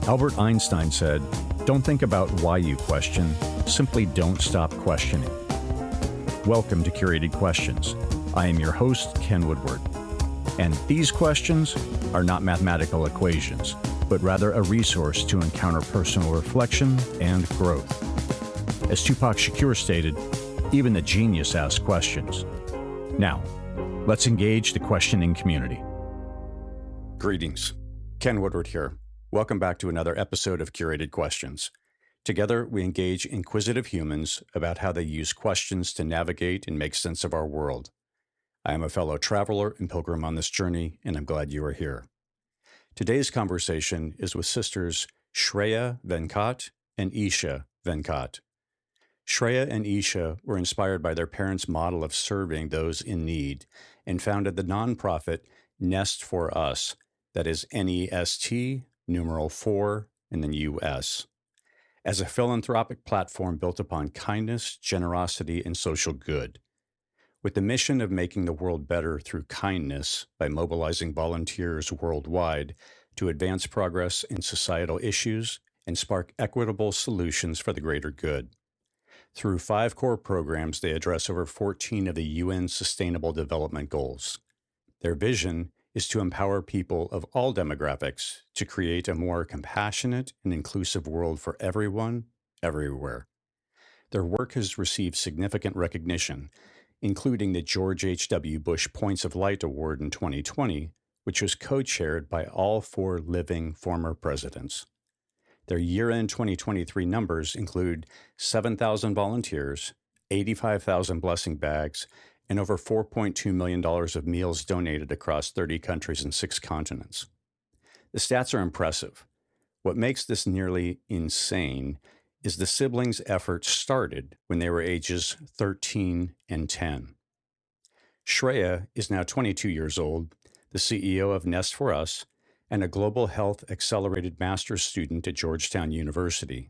Albert Einstein said, "Don't think about why you question, simply don't stop questioning." Welcome to Curated Questions. I am your host, Ken Woodward. And these questions are not mathematical equations, but rather a resource to encounter personal reflection and growth. As Tupac Shakur stated, even the genius asks questions. Now, let's engage the questioning community. Greetings. Ken Woodward here. Welcome back to another episode of Curated Questions. Together, we engage inquisitive humans about how they use questions to navigate and make sense of our world. I am a fellow traveler and pilgrim on this journey, and I'm glad you are here. Today's conversation is with sisters Shreya Venkat and Isha Venkat. Shreya and Isha were inspired by their parents' model of serving those in need and founded the nonprofit NEST4US, that is NEST, numeral 4, and then US, as a philanthropic platform built upon kindness, generosity, and social good. With the mission of making the world better through kindness by mobilizing volunteers worldwide to advance progress in societal issues and spark equitable solutions for the greater good. Through 5 core programs, they address over 14 of the UN Sustainable Development Goals. Their vision is to empower people of all demographics to create a more compassionate and inclusive world for everyone, everywhere. Their work has received significant recognition, including the George H.W. Bush Points of Light Award in 2020, which was co-chaired by all 4 living former presidents. Their year-end 2023 numbers include 7,000 volunteers, 85,000 blessing bags, and over $4.2 million of meals donated across 30 countries and 6 continents. The stats are impressive. What makes this nearly insane is the siblings' efforts started when they were ages 13 and 10. Shreya is now 22 years old, the CEO of NEST4US, and a Global Health Accelerated Master's student at Georgetown University.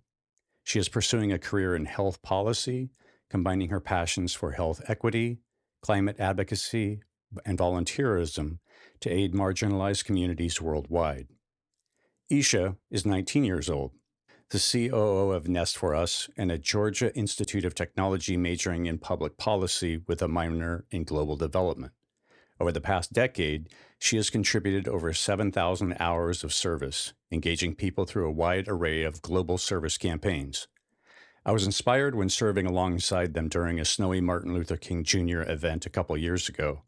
She is pursuing a career in health policy, combining her passions for health equity, climate advocacy, and volunteerism to aid marginalized communities worldwide. Isha is 19 years old, the COO of NEST4US and a Georgia Institute of Technology majoring in public policy with a minor in global development. Over the past decade, she has contributed over 7,000 hours of service, engaging people through a wide array of global service campaigns. I was inspired when serving alongside them during a snowy Martin Luther King Jr. event a couple years ago.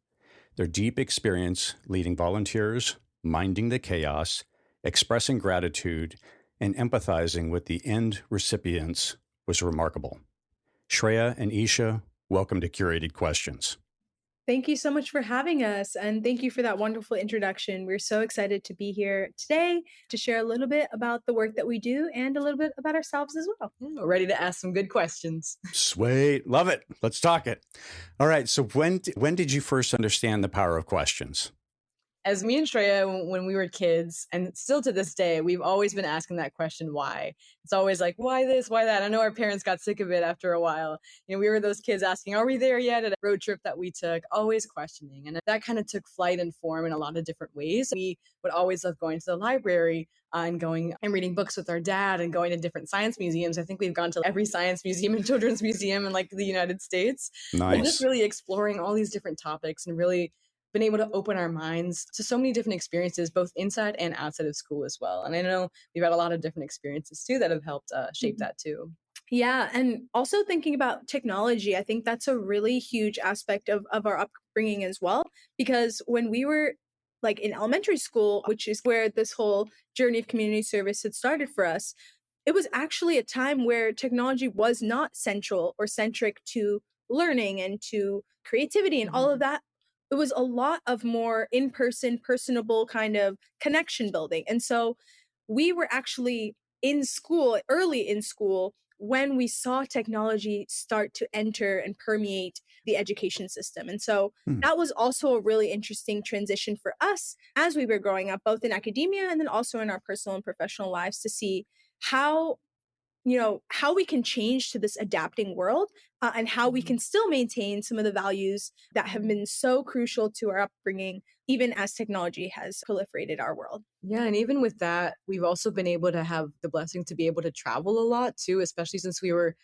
Their deep experience leading volunteers, minding the chaos, expressing gratitude, and empathizing with the end recipients was remarkable. Shreya and Isha, welcome to Curated Questions. Thank you so much for having us, and thank you for that wonderful introduction. We're so excited to be here today to share a little bit about the work that we do and a little bit about ourselves as well. We're ready to ask some good questions. Sweet. Love it. Let's talk it. All right. So when did you first understand the power of questions? As me and Shreya, when we were kids, and still to this day, we've always been asking that question, why? It's always like, why this, why that? I know our parents got sick of it after a while. We were those kids asking, are we there yet? At a road trip that we took, always questioning. And that kind of took flight and form in a lot of different ways. We would always love going to the library and going and reading books with our dad and going to different science museums. I think we've gone to every science museum and children's museum in the United States. Nice. And just really exploring all these different topics and really been able to open our minds to so many different experiences, both inside and outside of school as well. And I know we've had a lot of different experiences too that have helped shape that too. Yeah. And also thinking about technology, I think that's a really huge aspect of our upbringing as well, because when we were in elementary school, which is where this whole journey of community service had started for us, it was actually a time where technology was not central or centric to learning and to creativity and all of that. It was a lot of more in-person, personable kind of connection building. And so we were actually in school, early in school, when we saw technology start to enter and permeate the education system. And so that was also a really interesting transition for us as we were growing up, both in academia and then also in our personal and professional lives, to see how we can change to this adapting world, and how we can still maintain some of the values that have been so crucial to our upbringing, even as technology has proliferated our world. Yeah, and even with that, we've also been able to have the blessing to be able to travel a lot too, especially since we were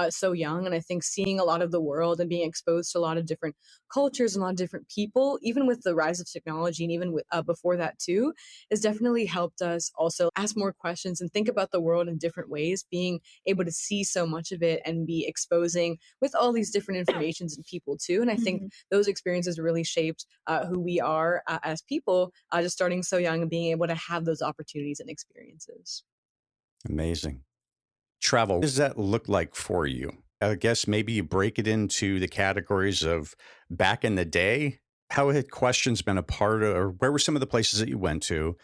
so young. And I think seeing a lot of the world and being exposed to a lot of different cultures and a lot of different people, even with the rise of technology and even with, before that too, has definitely helped us also ask more questions and think about the world in different ways, being able to see so much of it and be exposing with all these different informations and people too. And I think those experiences really shaped who we are as people, just starting so young and being able to have those opportunities and experiences. Amazing. Travel, what does that look like for you? I guess maybe you break it into the categories of back in the day. How had questions been a part of, or where were some of the places that you went to?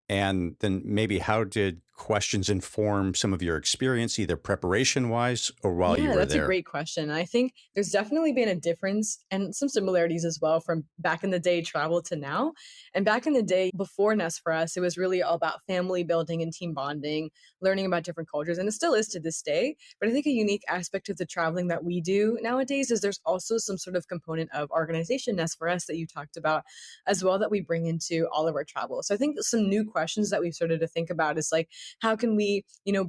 And then maybe how did questions inform some of your experience, either preparation wise or while you Yeah, were that's a there? great question. I think there's definitely been a difference and some similarities as well from back in the day travel to now. And back in the day, before NEST4US, it was really all about family building and team bonding, learning about different cultures, and it still is to this day. But I think a unique aspect of the traveling that we do nowadays is there's also some sort of component of organization NEST4US that you talked about as well that we bring into all of our travel. So I think some new questions that we've started to think about is like, how can we,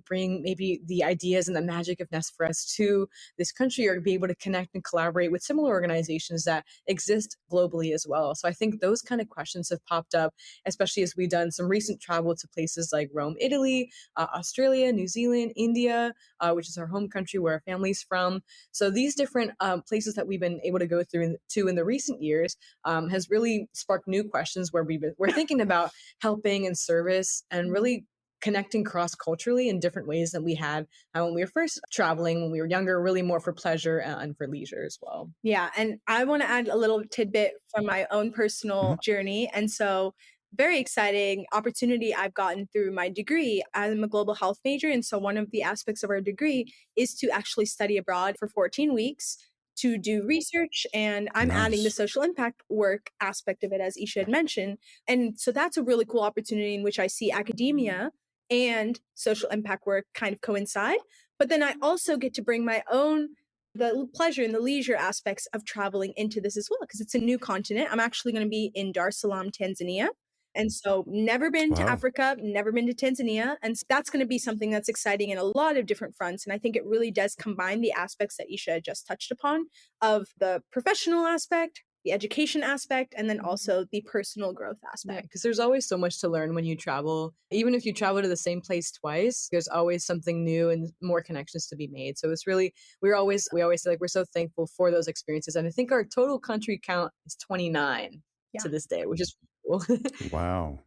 bring maybe the ideas and the magic of NEST4US to this country or be able to connect and collaborate with similar organizations that exist globally as well. So I think those kind of questions have popped up, especially as we've done some recent travel to places like Rome, Italy, Australia, New Zealand, India, which is our home country where our family's from. So these different places that we've been able to go through in the recent years has really sparked new questions where we're thinking about helping and service and really connecting cross-culturally in different ways than we had when we were first traveling when we were younger, really more for pleasure and for leisure as well. Yeah, and I want to add a little tidbit from my own personal journey. And so, very exciting opportunity I've gotten through my degree. I'm a global health major. And so, one of the aspects of our degree is to actually study abroad for 14 weeks to do research. And I'm adding the Nice. social impact work aspect of it, as Isha had mentioned. And so, that's a really cool opportunity in which I see academia and social impact work kind of coincide. But then I also get to bring my own the pleasure and the leisure aspects of traveling into this as well, because it's a new continent. I'm actually going to be in Dar es Salaam, Tanzania. And so, never been to Wow. Africa, never been to Tanzania. And so that's going to be something that's exciting in a lot of different fronts. And I think it really does combine the aspects that Isha just touched upon of the professional aspect, the education aspect, and then also the personal growth Yeah, aspect. because there's always so much to learn when you travel. Even if you travel to the same place twice, there's always something new and more connections to be made. So it's really we always say like we're so thankful for those experiences. And I think our total country count is 29 Yeah. to this day, which is cool. Wow.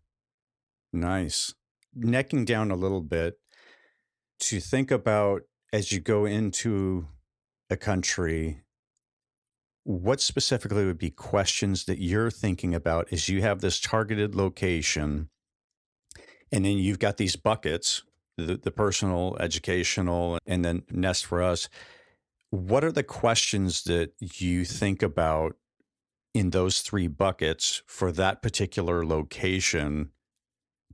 Nice. Necking down a little bit to think about as you go into a country, what specifically would be questions that you're thinking about as you have this targeted location and then you've got these buckets, the personal, educational, and then Nest for Us. What are the questions that you think about in those three buckets for that particular location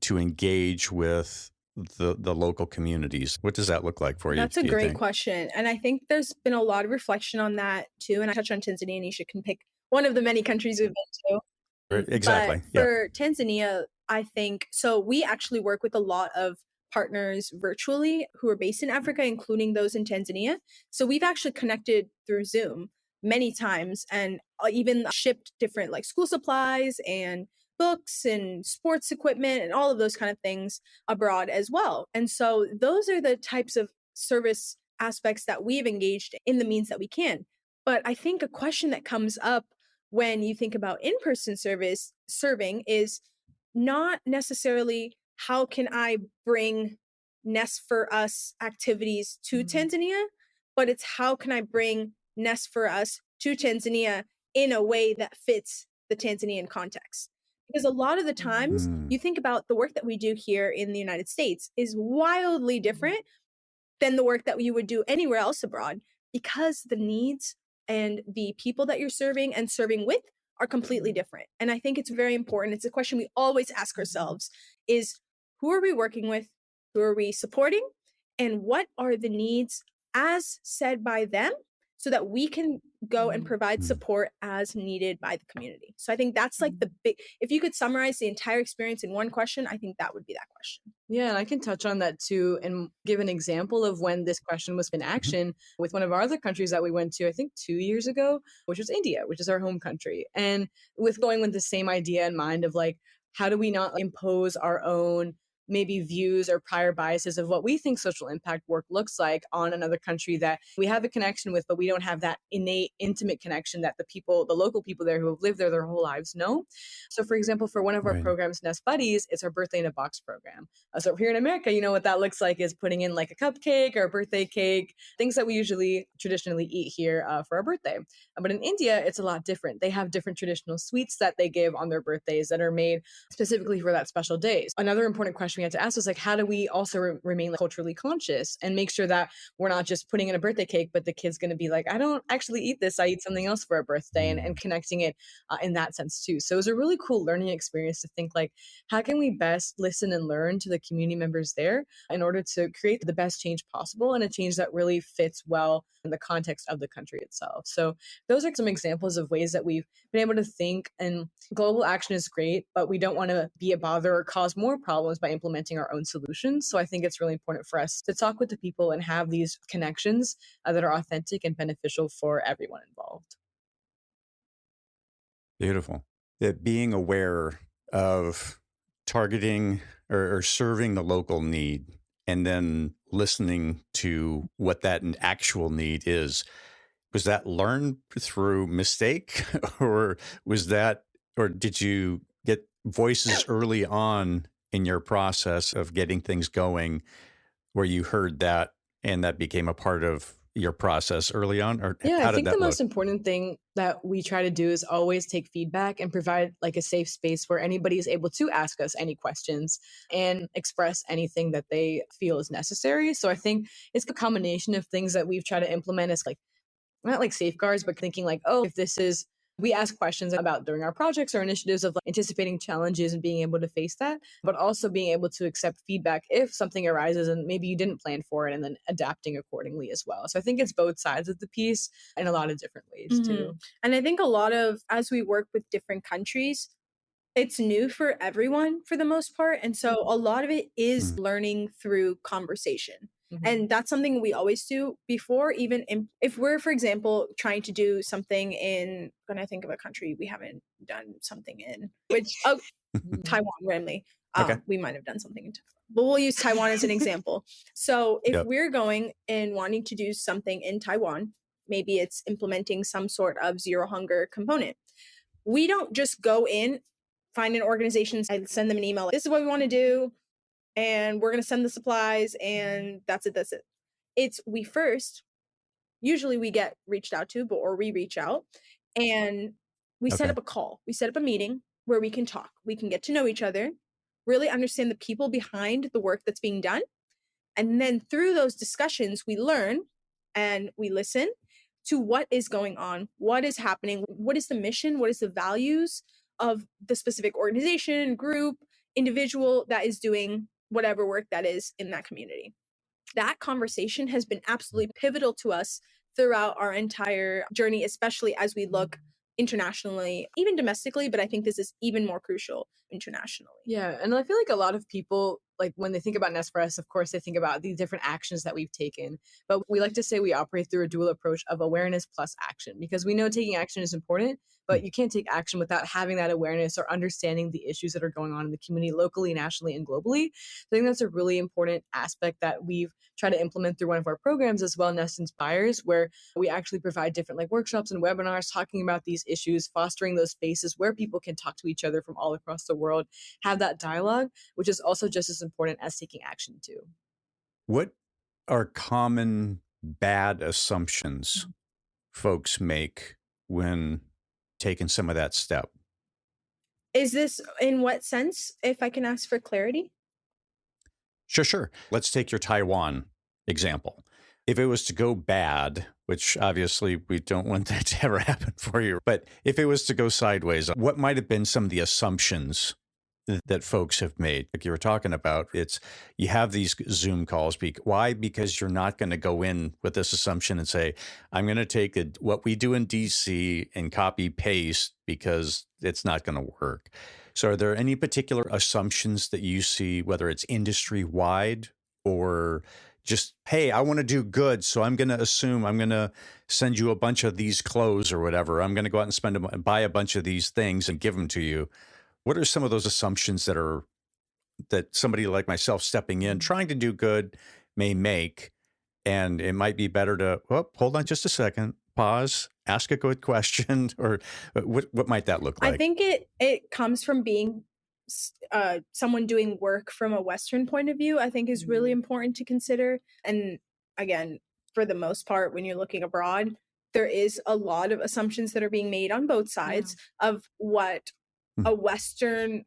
to engage with the local communities? What does that look like for you, That's a do you great think? question. And I think there's been a lot of reflection on that too. And I touched on Tanzania, and Isha can pick one of the many countries we've been to. But Exactly. Yeah. for Tanzania, I think so. We actually work with a lot of partners virtually who are based in Africa, including those in Tanzania. So we've actually connected through Zoom many times and even shipped different like school supplies and books and sports equipment and all of those kind of things abroad as well. And so those are the types of service aspects that we've engaged in the means that we can. But I think a question that comes up when you think about in-person service serving is not necessarily how can I bring Nest for Us activities to Tanzania, but it's how can I bring Nest for Us to Tanzania in a way that fits the Tanzanian context. Because a lot of the times Mm. you think about the work that we do here in the United States is wildly different than the work that you would do anywhere else abroad because the needs and the people that you're serving and serving with are completely different. And I think it's very important. It's a question we always ask ourselves is who are we working with? Who are we supporting? And what are the needs as said by them so that we can go and provide support as needed by the community. So I think that's like the big, if you could summarize the entire experience in one question, I think that would be that question. Yeah, and I can touch on that too and give an example of when this question was in action with one of our other countries that we went to, I think 2 years ago, which was India, which is our home country. And with going with the same idea in mind of like, how do we not impose our own maybe views or prior biases of what we think social impact work looks like on another country that we have a connection with, but we don't have that innate, intimate connection that the local people there who have lived there their whole lives know. So for example, for one of our programs, Nest Buddies, it's our birthday in a box program. So here in America, you know what that looks like is putting in like a cupcake or a birthday cake, things that we usually traditionally eat here for our birthday. But in India, it's a lot different. They have different traditional sweets that they give on their birthdays that are made specifically for that special day. Another important question we had to ask was like, how do we also remain culturally conscious and make sure that we're not just putting in a birthday cake, but the kid's going to be like, I don't actually eat this. I eat something else for a birthday, and connecting it in that sense too. So it was a really cool learning experience to think like, how can we best listen and learn to the community members there in order to create the best change possible and a change that really fits well in the context of the country itself. So those are some examples of ways that we've been able to think, and global action is great, but we don't want to be a bother or cause more problems by implementing our own solutions. So I think it's really important for us to talk with the people and have these connections that are authentic and beneficial for everyone involved. Beautiful. That being aware of targeting or serving the local need and then listening to what that actual need is. Was that learned through mistake or or did you get voices early on in your process of getting things going where you heard that and that became a part of your process early on? Or Yeah, I how did think the that look? most important thing that we try to do is always take feedback and provide like a safe space where anybody is able to ask us any questions and express anything that they feel is necessary. So I think it's a combination of things that we've tried to implement as like, not like safeguards, but thinking like, oh, if this is, we ask questions about during our projects or initiatives of like anticipating challenges and being able to face that, but also being able to accept feedback if something arises and maybe you didn't plan for it and then adapting accordingly as well. So I think it's both sides of the piece in a lot of different ways too. And I think a lot of, as we work with different countries, it's new for everyone for the most part. And so a lot of it is learning through conversation. And that's something we always do before, even if we're, for example, trying to do something in, when I think of a country we haven't done something in, which, Taiwan, randomly. Okay. We might have done something in Taiwan, but we'll use Taiwan as an example. So if we're going and wanting to do something in Taiwan, maybe it's implementing some sort of zero hunger component. We don't just go in, find an organization, I send them an email, like, this is what we want to do, and we're going to send the supplies, and that's it. It's usually we get reached out to, or we reach out, and we set up a call. We set up a meeting where we can talk. We can get to know each other, really understand the people behind the work that's being done. And then through those discussions, we learn and we listen to what is going on, what is happening, what is the mission, what is the values of the specific organization, group, individual that is doing whatever work that is in that community. That conversation has been absolutely pivotal to us throughout our entire journey, especially as we look internationally, even domestically, but I think this is even more crucial internationally. Yeah, and I feel like a lot of people, like when they think about NEST4US, of course, they think about the different actions that we've taken. But we like to say we operate through a dual approach of awareness plus action, because we know taking action is important, but you can't take action without having that awareness or understanding the issues that are going on in the community locally, nationally, and globally. So I think that's a really important aspect that we've tried to implement through one of our programs as well, Nest Inspires, where we actually provide different like workshops and webinars talking about these issues, fostering those spaces where people can talk to each other from all across the world, have that dialogue, which is also just as important as taking action too. What are common bad assumptions folks make when taking some of that step? Is this in what sense, if I can ask for clarity? Sure. Let's take your Taiwan example. If it was to go bad, which obviously we don't want that to ever happen for you, but if it was to go sideways, what might have been some of the assumptions that folks have made. Like you were talking about, it's you have these Zoom calls. Why? Because you're not going to go in with this assumption and say, I'm going to take what we do in DC and copy paste because it's not going to work. So are there any particular assumptions that you see, whether it's industry wide or just, hey, I want to do good, so I'm going to assume I'm going to send you a bunch of these clothes or whatever. I'm going to go out and buy a bunch of these things and give them to you. What are some of those assumptions that somebody like myself stepping in, trying to do good may make? And it might be better to, oh, hold on just a second, pause, ask a good question, or what might that look I like? think it comes from being someone doing work from a Western point of view, I think is really important to consider. And again, for the most part, when you're looking abroad, there is a lot of assumptions that are being made on both sides of what a Western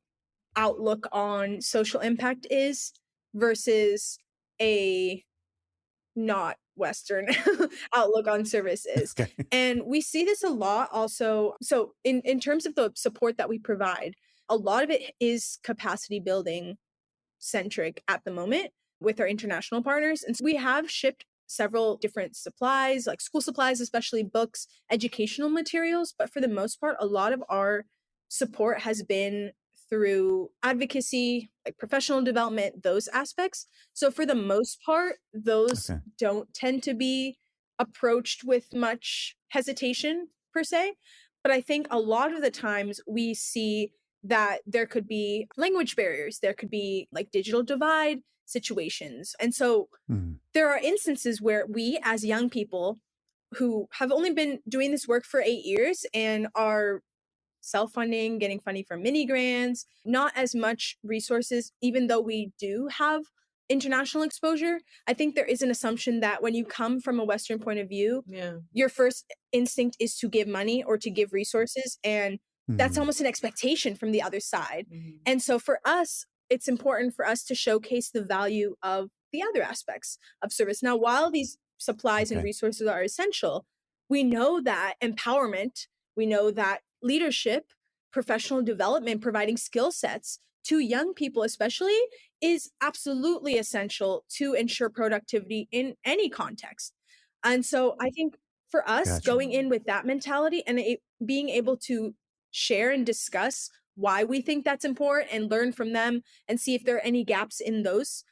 outlook on social impact is versus a not Western outlook on services. Okay. And we see this a lot also. So in terms of the support that we provide, a lot of it is capacity building centric at the moment with our international partners. And so we have shipped several different supplies, like school supplies, especially books, educational materials. But for the most part, a lot of our support has been through advocacy, like professional development, those aspects. So for the most part, those Okay. don't tend to be approached with much hesitation per se. But I think a lot of the times we see that there could be language barriers, there could be like digital divide situations. And so there are instances where we, as young people who have only been doing this work for 8 years and are self-funding, getting funding from mini grants, not as much resources, even though we do have international exposure. I think there is an assumption that when you come from a Western point of view, your first instinct is to give money or to give resources. And that's almost an expectation from the other side. And so for us, it's important for us to showcase the value of the other aspects of service. Now, while these supplies and resources are essential, we know that empowerment, we know that leadership, professional development, providing skill sets to young people especially is absolutely essential to ensure productivity in any context. And so I think for us, going in with that mentality and being able to share and discuss why we think that's important and learn from them and see if there are any gaps in those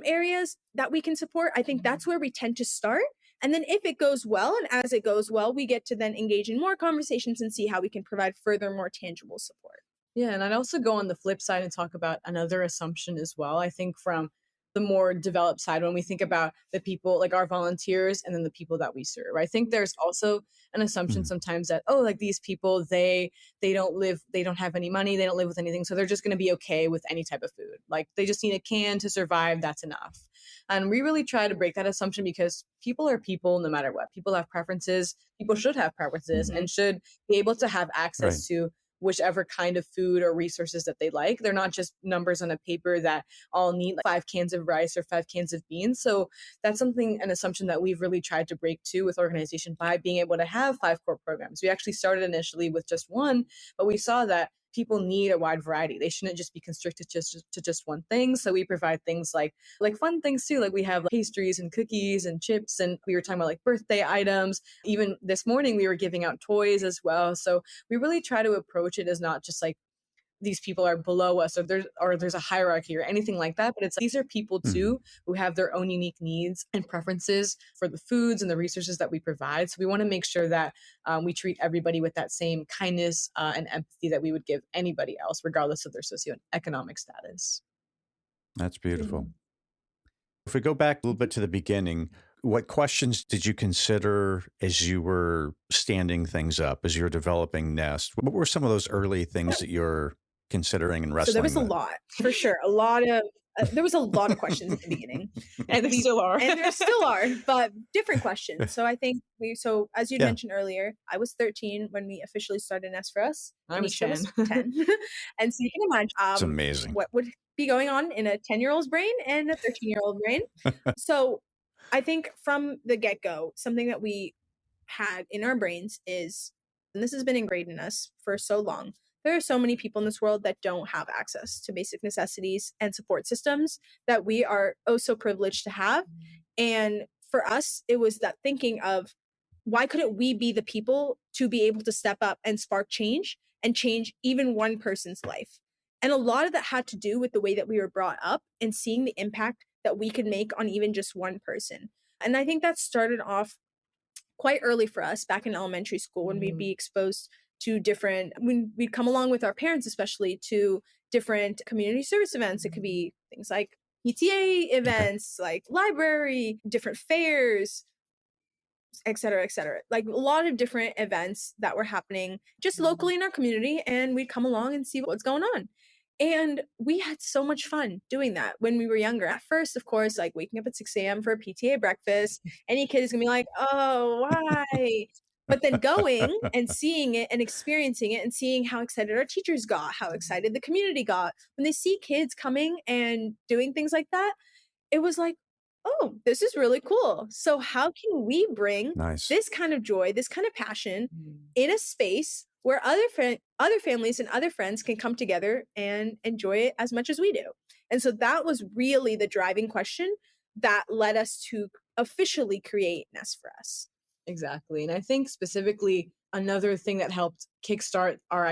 areas that we can support, I think that's where we tend to start. And then if it goes well, and as it goes well, we get to then engage in more conversations and see how we can provide further, more tangible support. Yeah, and I'd also go on the flip side and talk about another assumption as well. I think from the more developed side, when we think about the people like our volunteers and then the people that we serve, I think there's also an assumption sometimes that, oh, like these people, they don't have any money, they don't live with anything, so they're just going to be okay with any type of food. Like they just need a can to survive, that's enough. And we really try to break that assumption because people are people no matter what. People have preferences. People should have preferences and should be able to have access to whichever kind of food or resources that they like. They're not just numbers on a paper that all need like 5 cans of rice or 5 cans of beans. So that's an assumption that we've really tried to break too with organization by being able to have 5 core programs. We actually started initially with just one, but we saw that people need a wide variety. They shouldn't just be constricted to just one thing. So we provide things like fun things too. Like we have pastries and cookies and chips, and we were talking about like birthday items. Even this morning we were giving out toys as well. So we really try to approach it as not just like these people are below us or there's a hierarchy or anything like that, but it's like, these are people too who have their own unique needs and preferences for the foods and the resources that we provide. So we want to make sure that we treat everybody with that same kindness and empathy that we would give anybody else, regardless of their socioeconomic status. That's beautiful. If we go back a little bit to the beginning, what questions did you consider as you were standing things up, as you were developing Nest? What were some of those early things that you're considering and wrestling So there was a with? lot, for sure. There was a lot of questions at the beginning. And there still are. And there still are, but different questions. So I think as you mentioned earlier, I was 13 when we officially started NEST4US. I was Isha 10. was 10. And so you can imagine It's amazing. what would be going on in a 10-year-old's brain and a 13-year-old brain. So I think from the get-go, something that we had in our brains is, and this has been ingrained in us for so long, there are so many people in this world that don't have access to basic necessities and support systems that we are oh so privileged to have. And for us, it was that thinking of why couldn't we be the people to be able to step up and spark change and change even one person's life? And a lot of that had to do with the way that we were brought up and seeing the impact that we could make on even just one person. And I think that started off quite early for us back in elementary school when we'd be exposed to different, when we'd come along with our parents, especially to different community service events. It could be things like PTA events, like library, different fairs, et cetera, et cetera. Like a lot of different events that were happening just locally in our community. And we'd come along and see what's going on. And we had so much fun doing that when we were younger. At first, of course, like waking up at 6 a.m. for a PTA breakfast, any kid is gonna be like, oh, why? But then going and seeing it and experiencing it and seeing how excited our teachers got, how excited the community got, when they see kids coming and doing things like that, it was like, oh, this is really cool. So how can we bring Nice. this kind of joy, this kind of passion in a space where other families and other friends can come together and enjoy it as much as we do? And so that was really the driving question that led us to officially create NEST4US. Exactly. And I think specifically another thing that helped kickstart our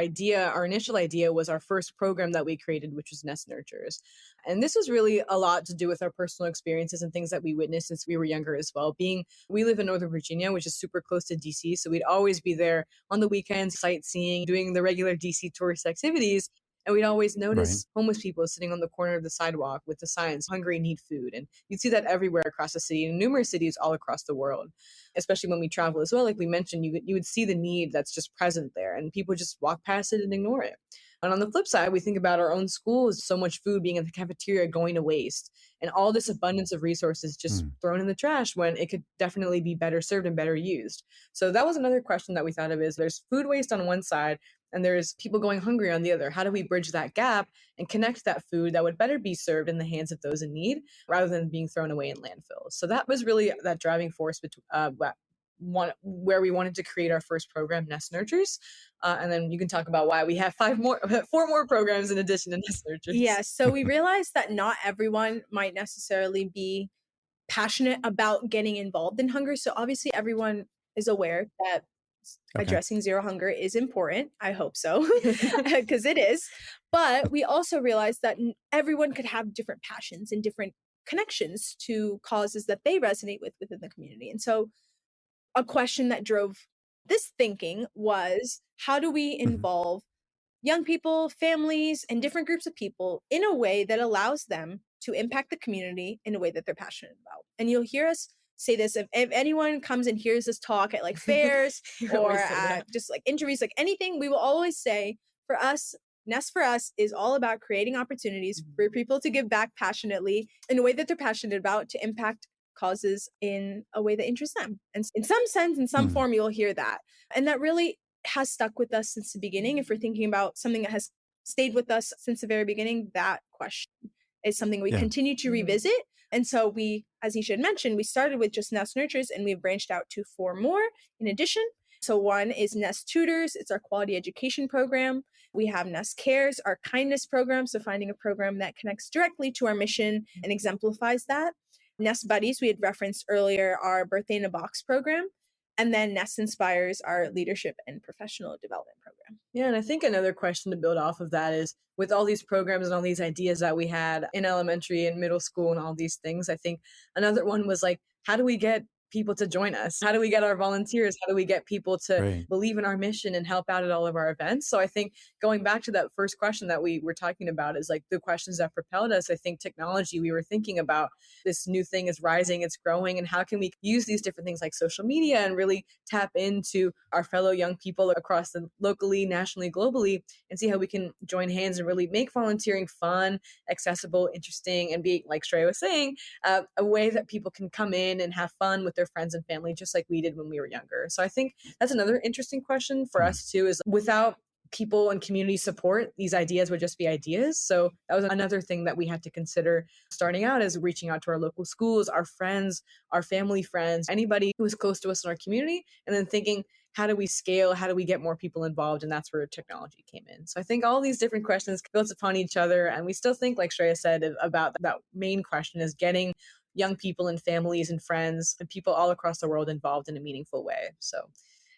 initial idea was our first program that we created, which was Nest Nurtures. And this was really a lot to do with our personal experiences and things that we witnessed since we were younger as well. We live in Northern Virginia, which is super close to DC. So we'd always be there on the weekends, sightseeing, doing the regular DC tourist activities. And we'd always notice homeless people sitting on the corner of the sidewalk with the signs, hungry, need food. And you'd see that everywhere across the city, in numerous cities all across the world, especially when we travel as well. Like we mentioned, you would see the need that's just present there and people just walk past it and ignore it. And on the flip side, we think about our own schools, so much food being in the cafeteria going to waste and all this abundance of resources just thrown in the trash when it could definitely be better served and better used. So that was another question that we thought of is there's food waste on one side and there's people going hungry on the other. How do we bridge that gap and connect that food that would better be served in the hands of those in need rather than being thrown away in landfills? So that was really that driving force where we wanted to create our first program, Nest Nurtures. And then you can talk about why we have 4 more programs in addition to Nest Nurtures. Yes. So we realized that not everyone might necessarily be passionate about getting involved in hunger. So obviously everyone is aware that addressing zero hunger is important. I hope so, because it is. But we also realized that everyone could have different passions and different connections to causes that they resonate with within the community. And so a question that drove this thinking was, how do we involve young people, families, and different groups of people in a way that allows them to impact the community in a way that they're passionate about? And you'll hear us say this if anyone comes and hears this talk at like fairs or at just like interviews, like anything, we will always say, for us, NEST4US is all about creating opportunities for people to give back passionately in a way that they're passionate about to impact causes in a way that interests them. And in some sense, in some form, you'll hear that. And that really has stuck with us since the beginning. If we're thinking about something that has stayed with us since the very beginning, that question is something we continue to revisit. And so we, as Isha had mentioned, we started with just Nest Nurtures and we've branched out to 4 more in addition. So one is Nest Tutors. It's our quality education program. We have Nest Cares, our kindness program. So finding a program that connects directly to our mission and exemplifies that. Nest Buddies, we had referenced earlier, our Birthday in a Box program. And then Nest Inspires, our leadership and professional development program. Yeah, and I think another question to build off of that is, with all these programs and all these ideas that we had in elementary and middle school and all these things, I think another one was like, how do we get people to join us? How do we get our volunteers? How do we get people to believe in our mission and help out at all of our events? So I think going back to that first question that we were talking about is like the questions that propelled us. I think technology, we were thinking about this new thing is rising, it's growing, and how can we use these different things like social media and really tap into our fellow young people across the locally, nationally, globally, and see how we can join hands and really make volunteering fun, accessible, interesting, and be, like Shreya was saying, a way that people can come in and have fun with their friends and family, just like we did when we were younger. So I think that's another interesting question for us too, is without people and community support, these ideas would just be ideas. So that was another thing that we had to consider starting out, is reaching out to our local schools, our friends, our family friends, anybody who was close to us in our community, and then thinking, how do we scale? How do we get more people involved? And that's where technology came in. So I think all these different questions built upon each other. And we still think, like Shreya said, about that main question is getting young people and families and friends and people all across the world involved in a meaningful way. So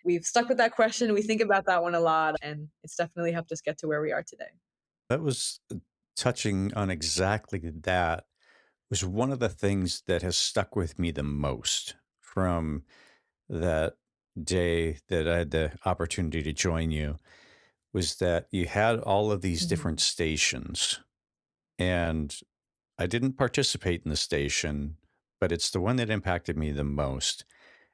we've stuck with that question. We think about that one a lot, and it's definitely helped us get to where we are today. That was touching on exactly that was one of the things that has stuck with me the most from that day that I had the opportunity to join you was that you had all of these different Mhm. stations, and I didn't participate in the station, but it's the one that impacted me the most.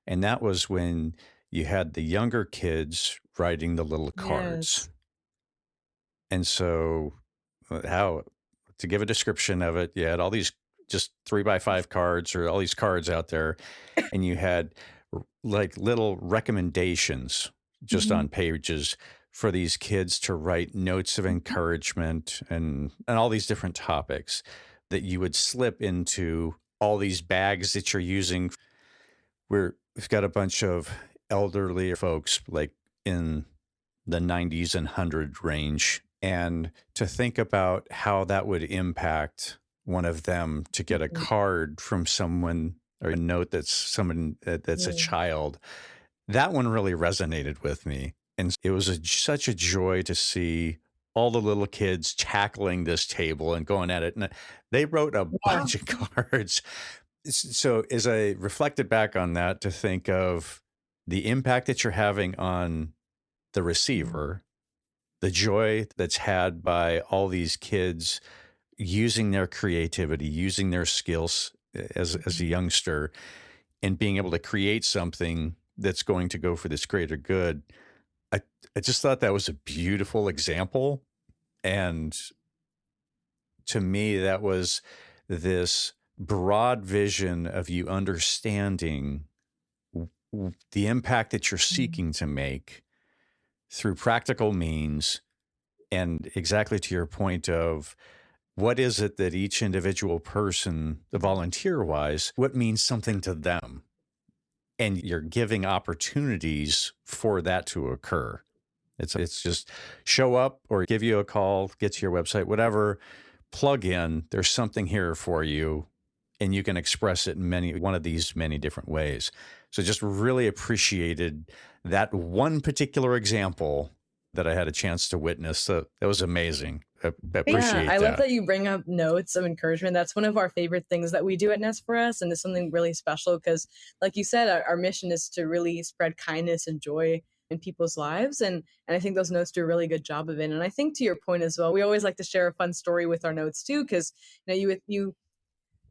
And that was when you had the younger kids writing the little cards. Yes. And so, how to give a description of it, you had all these just 3x5 cards or all these cards out there, and you had like little recommendations just on Mhm. pages for these kids to write notes of encouragement and all these different topics that you would slip into all these bags that you're using. We've got a bunch of elderly folks like in the 90s and 100 range. And to think about how that would impact one of them to get a Mhm. card from someone or a note that's someone that's a Yeah. child, that one really resonated with me. And it was such a joy to see all the little kids tackling this table and going at it. And they wrote a Yeah. bunch of cards. So as I reflected back on that to think of the impact that you're having on the Mhm. receiver, the joy that's had by all these kids using their creativity, using their skills as a Mhm. youngster, and being able to create something that's going to go for this greater good. I, I just thought that was a beautiful example. And to me, that was this broad vision of you understanding the impact that you're Mhm. seeking to make through practical means. And exactly to your point of what is it that each individual person, the volunteer wise, what means something to them? And you're giving opportunities for that to occur. It's just show up or give you a call, get to your website, whatever, plug in. There's something here for you, and you can express it in one of these many different ways. So just really appreciated that one particular example that I had a chance to witness. So that was amazing. I Yeah, appreciate I love that. that you bring up notes of encouragement. That's one of our favorite things that we do at Nest4US, and it's something really special because, like you said, our mission is to really spread kindness and joy in people's lives, and I think those notes do a really good job of it. And I think to your point as well, we always like to share a fun story with our notes too, because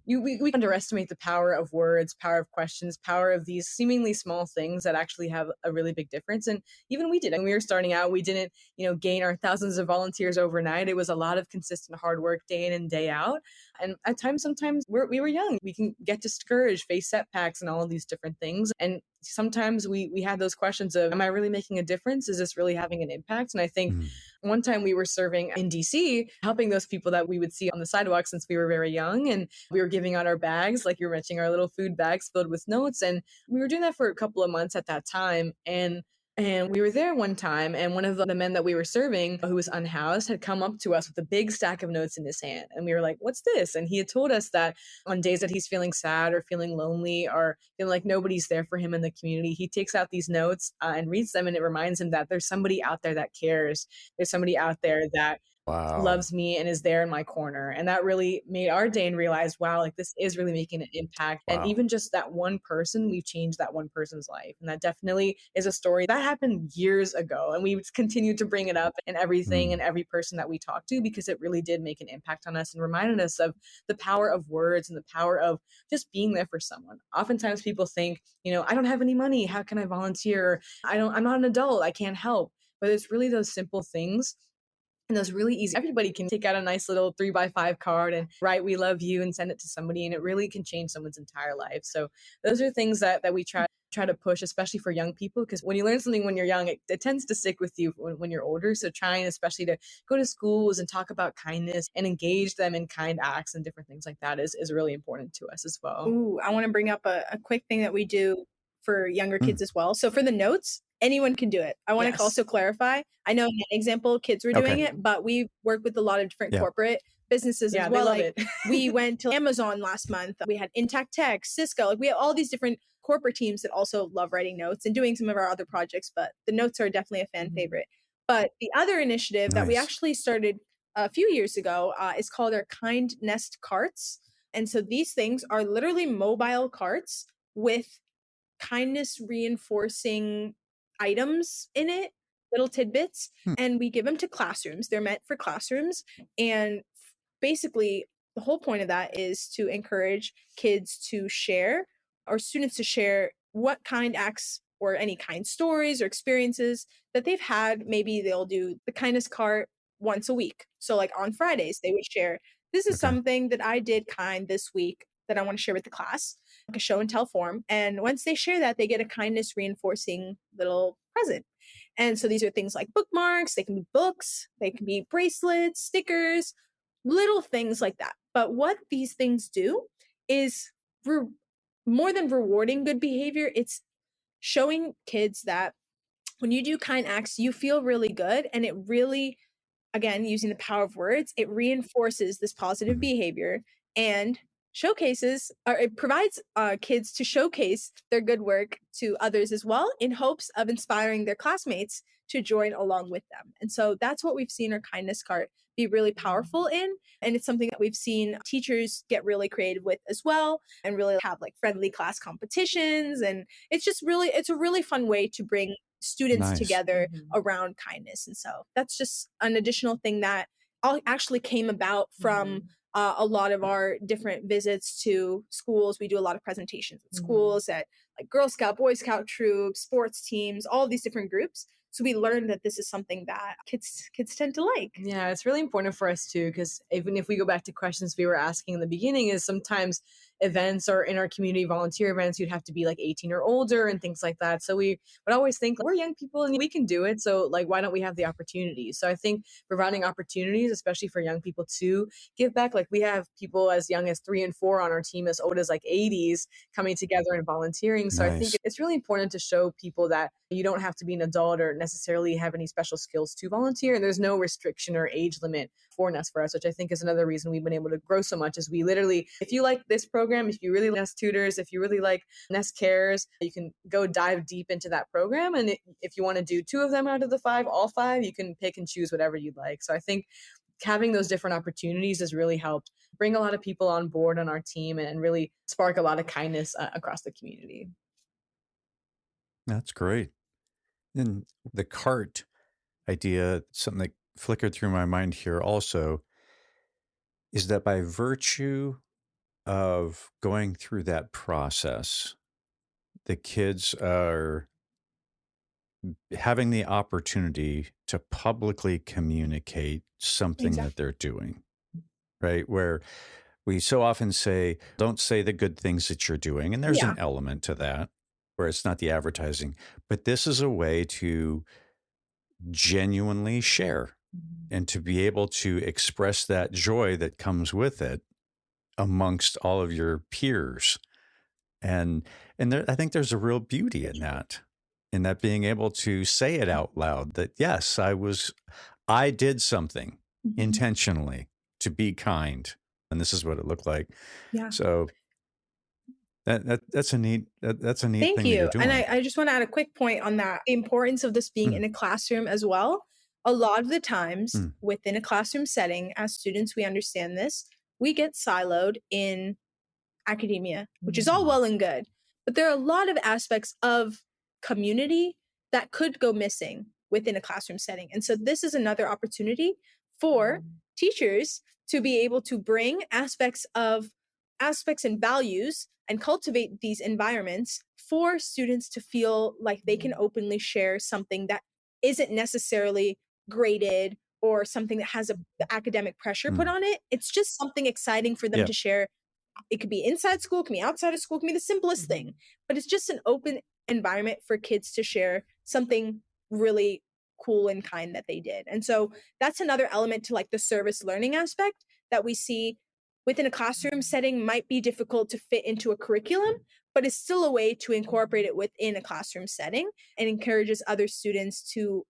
we underestimate the power of words, power of questions, power of these seemingly small things that actually have a really big difference. And even we did. And we were starting out, we didn't, gain our thousands of volunteers overnight. It was a lot of consistent hard work day in and day out. And at times, sometimes we were young. We can get discouraged, face setbacks, and all of these different things. And sometimes we had those questions of, am I really making a difference? Is this really having an impact? And I think Mm. one time we were serving in DC, helping those people that we would see on the sidewalk since we were very young. And we were giving out our bags, like you were mentioning, our little food bags filled with notes. And we were doing that for a couple of months at that time. And we were there one time, and one of the men that we were serving, who was unhoused, had come up to us with a big stack of notes in his hand. And we were like, what's this? And he had told us that on days that he's feeling sad or feeling lonely or feeling like nobody's there for him in the community, he takes out these notes and reads them. And it reminds him that there's somebody out there that cares. There's somebody out there that Wow. loves me and is there in my corner. And that really made our day and realized, wow, like this is really making an impact. And Wow. even just that one person, we've changed that one person's life. And that definitely is a story that happened years ago. And we continue to bring it up in everything and Mm. every person that we talk to because it really did make an impact on us and reminded us of the power of words and the power of just being there for someone. Oftentimes people think, I don't have any money. How can I volunteer? I'm not an adult. I can't help. But it's really those simple things and those really easy. Everybody can take out a nice little 3x5 card and write "We love you" and send it to somebody, and it really can change someone's entire life. So those are things that we try to push, especially for young people, because when you learn something when you're young, it tends to stick with you when you're older. So trying especially to go to schools and talk about kindness and engage them in kind acts and different things like that is really important to us as well. Ooh, I want to bring up a quick thing that we do for younger Mm. kids as well. So for the notes, anyone can do it. I want to Yes. also clarify. I know in an example, kids were doing it, but we work with a lot of different corporate businesses as well. They love like it. we went to Amazon last month. We had Intact Tech, Cisco. Like we have all these different corporate teams that also love writing notes and doing some of our other projects, but the notes are definitely a fan favorite. But the other initiative that we actually started a few years ago is called our Kind Nest carts. And so these things are literally mobile carts with kindness reinforcing items in it, little tidbits, and we give them to classrooms. They're meant for classrooms. And basically, the whole point of that is to encourage kids to share or students to share what kind acts or any kind stories or experiences that they've had. Maybe they'll do the kindness cart once a week. So, like on Fridays, they would share, this is something that I did kind this week that I want to share with the class, like a show and tell form. And once they share that, they get a kindness reinforcing little present. And so these are things like bookmarks, they can be books, they can be bracelets, stickers, little things like that. But what these things do is more than rewarding good behavior, it's showing kids that when you do kind acts, you feel really good. And it really, again, using the power of words, it reinforces this positive behavior and showcases, or it provides kids to showcase their good work to others as well in hopes of inspiring their classmates to join along with them. And so that's what we've seen our kindness cart be really powerful in. And it's something that we've seen teachers get really creative with as well and really have like friendly class competitions. And it's just really, it's a really fun way to bring students together around kindness. And so that's just an additional thing that actually came about from a lot of our different visits to schools. We do a lot of presentations at schools, at like Girl Scout, Boy Scout troops, sports teams, all of these different groups. So we learned that this is something that kids tend to like. Yeah, it's really important for us too, because even if we go back to questions we were asking in the beginning, is sometimes events or in our community volunteer events, you'd have to be like 18 or older and things like that. So we would always think we're young people and we can do it. So like, why don't we have the opportunities? So I think providing opportunities, especially for young people to give back, like we have people as young as 3 and 4 on our team, as old as like 80s coming together and volunteering. So I think it's really important to show people that you don't have to be an adult or necessarily have any special skills to volunteer. And there's no restriction or age limit for NEST4US, which I think is another reason we've been able to grow so much. Is we literally, if you like this program, if you really like NEST tutors, if you really like NEST cares, you can go dive deep into that program. And if you want to do 2 of them out of the 5, all 5, you can pick and choose whatever you'd like. So I think having those different opportunities has really helped bring a lot of people on board on our team and really spark a lot of kindness across the community. That's great. And the cart idea, something that flickered through my mind here also, is that by virtue of going through that process, the kids are having the opportunity to publicly communicate something that they're doing, right? Where we so often say, don't say the good things that you're doing. And there's an element to that where it's not the advertising, but this is a way to genuinely share and to be able to express that joy that comes with it amongst all of your peers. And there, I think there's a real beauty in that being able to say it out loud that, yes, I did something intentionally to be kind. And this is what it looked like. Yeah. So that's a neat Thank thing that you're you. doing. And I just want to add a quick point on that. The importance of this being in a classroom as well. A lot of the times within a classroom setting, as students, we understand this, we get siloed in academia, which is all well and good. But there are a lot of aspects of community that could go missing within a classroom setting. And so this is another opportunity for teachers to be able to bring aspects and values and cultivate these environments for students to feel like they can openly share something that isn't necessarily graded or something that has the academic pressure put on it. It's just something exciting for them to share. It could be inside school, it can be outside of school, it can be the simplest thing, but it's just an open environment for kids to share something really cool and kind that they did. And so that's another element to like the service learning aspect that we see within a classroom setting might be difficult to fit into a curriculum, but is still a way to incorporate it within a classroom setting and encourages other students to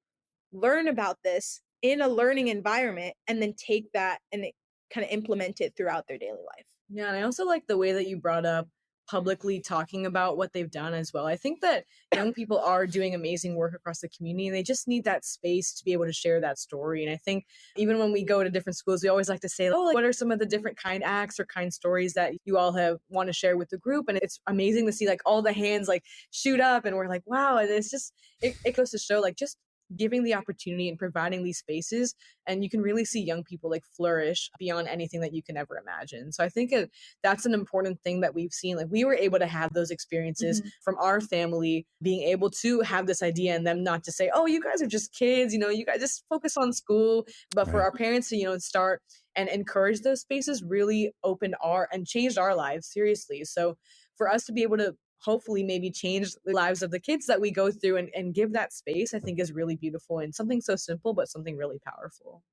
learn about this in a learning environment and then take that and kind of implement it throughout their daily life. Yeah, and I also like the way that you brought up publicly talking about what they've done as well. I think that young people are doing amazing work across the community, and they just need that space to be able to share that story. And I think even when we go to different schools, we always like to say, oh, like, what are some of the different kind acts or kind stories that you all have want to share with the group? And it's amazing to see like all the hands like shoot up, and we're like, wow. And it's just, it goes to show like just giving the opportunity and providing these spaces, and you can really see young people like flourish beyond anything that you can ever imagine. So I think that's an important thing that we've seen. Like we were able to have those experiences from our family, being able to have this idea and them not to say, oh, you guys are just kids, you guys just focus on school. But for our parents to, start and encourage those spaces really opened and changed our lives seriously. So for us to be able to hopefully maybe change the lives of the kids that we go through and give that space, I think is really beautiful and something so simple, but something really powerful.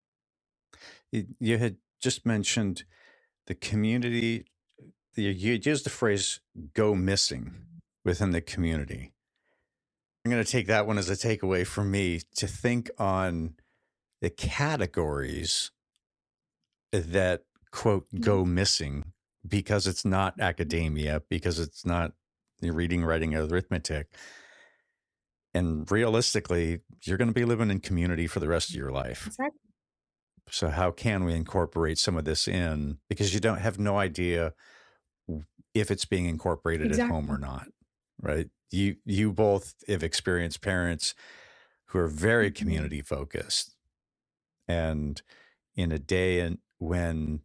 You had just mentioned the community. You used the phrase go missing within the community. I'm going to take that one as a takeaway for me to think on the categories that, quote, go missing because it's not academia, because it's not reading, writing, arithmetic. And realistically, you're going to be living in community for the rest of your life. Exactly. So how can we incorporate some of this in? Because you don't have no idea if it's being incorporated at home or not, right? You both have experienced parents who are very community focused. And in a day when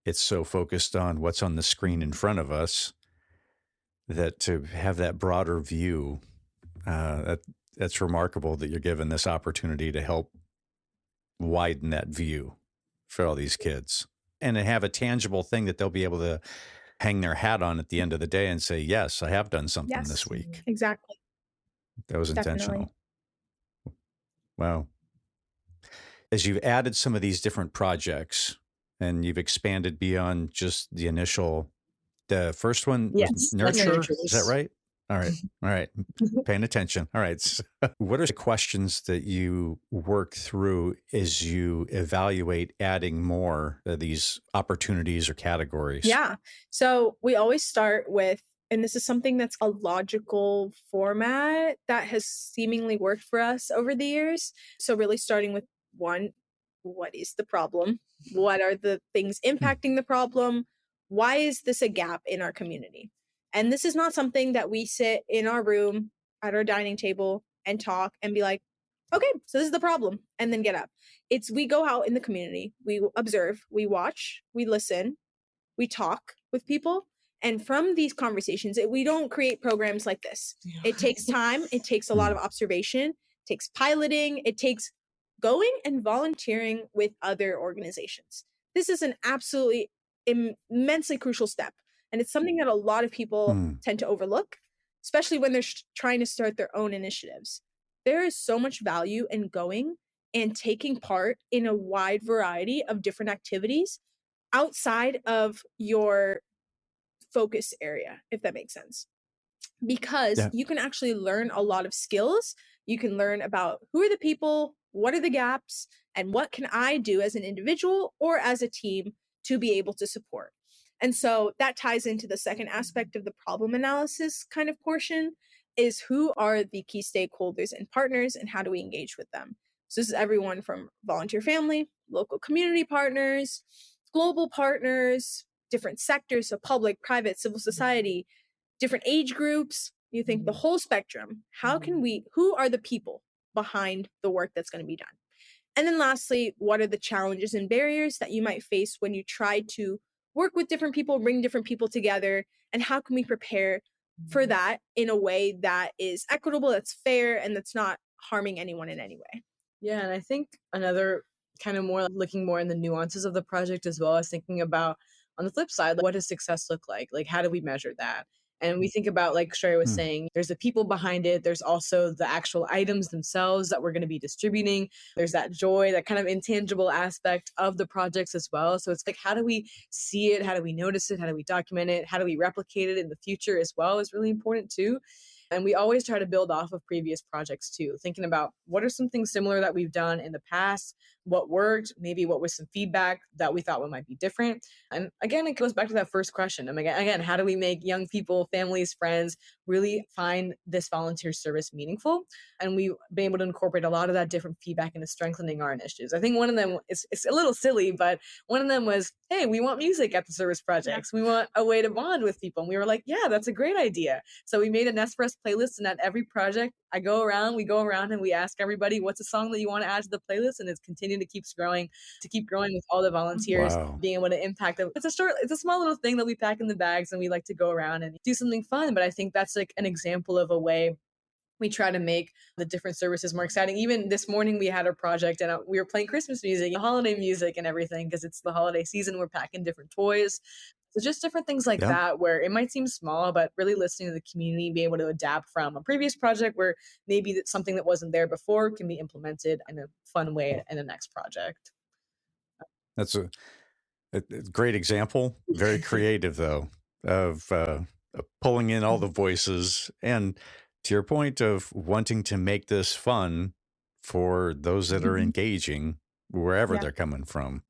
it's so focused on what's on the screen in front of us, that to have that broader view, that's remarkable that you're given this opportunity to help widen that view for all these kids and to have a tangible thing that they'll be able to hang their hat on at the end of the day and say, yes, I have done something this week. Exactly. That was intentional. Definitely. Wow. As you've added some of these different projects and you've expanded beyond just the initial, the first one was nurture. Is that right? All right. All right. Paying attention. All right. So what are the questions that you work through as you evaluate adding more of these opportunities or categories? Yeah. So we always start with, and this is something that's a logical format that has seemingly worked for us over the years. So really starting with one, what is the problem? What are the things impacting the problem? Why is this a gap in our community? And this is not something that we sit in our room at our dining table and talk and be like, okay, so this is the problem, and then get up. It's we go out in the community, we observe, we watch, we listen, we talk with people. And from these conversations, we don't create programs like this. It takes time. It takes a lot of observation. It takes piloting. It takes going and volunteering with other organizations. This is an absolutely immensely crucial step. And it's something that a lot of people tend to overlook, especially when they're trying to start their own initiatives. There is so much value in going and taking part in a wide variety of different activities outside of your focus area, if that makes sense. Because you can actually learn a lot of skills. You can learn about who are the people, what are the gaps, and what can I do as an individual or as a team to be able to support. And so that ties into the second aspect of the problem analysis kind of portion, is who are the key stakeholders and partners and how do we engage with them? So this is everyone from volunteer family, local community partners, global partners, different sectors, so public, private, civil society, different age groups. You think the whole spectrum. Who are the people behind the work that's going to be done? And then lastly, what are the challenges and barriers that you might face when you try to work with different people, bring different people together, and how can we prepare for that in a way that is equitable, that's fair, and that's not harming anyone in any way? Yeah, and I think another kind of more looking more in the nuances of the project as well as thinking about on the flip side, what does success look like? Like, how do we measure that? And we think about, like Shreya was Hmm. saying, there's the people behind it. There's also the actual items themselves that we're going to be distributing. There's that joy, that kind of intangible aspect of the projects as well. So it's like, how do we see it? How do we notice it? How do we document it? How do we replicate it in the future as well is really important too. And we always try to build off of previous projects too, thinking about what are some things similar that we've done in the past, what worked, maybe what was some feedback that we thought might be different. And again, it goes back to that first question. And again, how do we make young people, families, friends really find this volunteer service meaningful? And we've been able to incorporate a lot of that different feedback into strengthening our initiatives. I think one of them is, it's a little silly, but one of them was, hey, we want music at the service projects. We want a way to bond with people. And we were like, yeah, that's a great idea. So we made a NEST4US playlist, and at every project we go around and we ask everybody, what's a song that you want to add to the playlist? And it's continuing to keep growing with all the volunteers Wow. being able to impact them. It's a small little thing that we pack in the bags, and we like to go around and do something fun. But I think that's like an example of a way we try to make the different services more exciting. Even this morning we had a project, and we were playing Christmas music, holiday music and everything, because it's the holiday season. We're packing different toys. So just different things like Yep. that, where it might seem small, but really listening to the community, be able to adapt from a previous project where maybe that something that wasn't there before can be implemented in a fun way in the next project. That's a great example. Very creative, though, of pulling in all the voices. And to your point of wanting to make this fun for those that are engaging, wherever Yeah. they're coming from.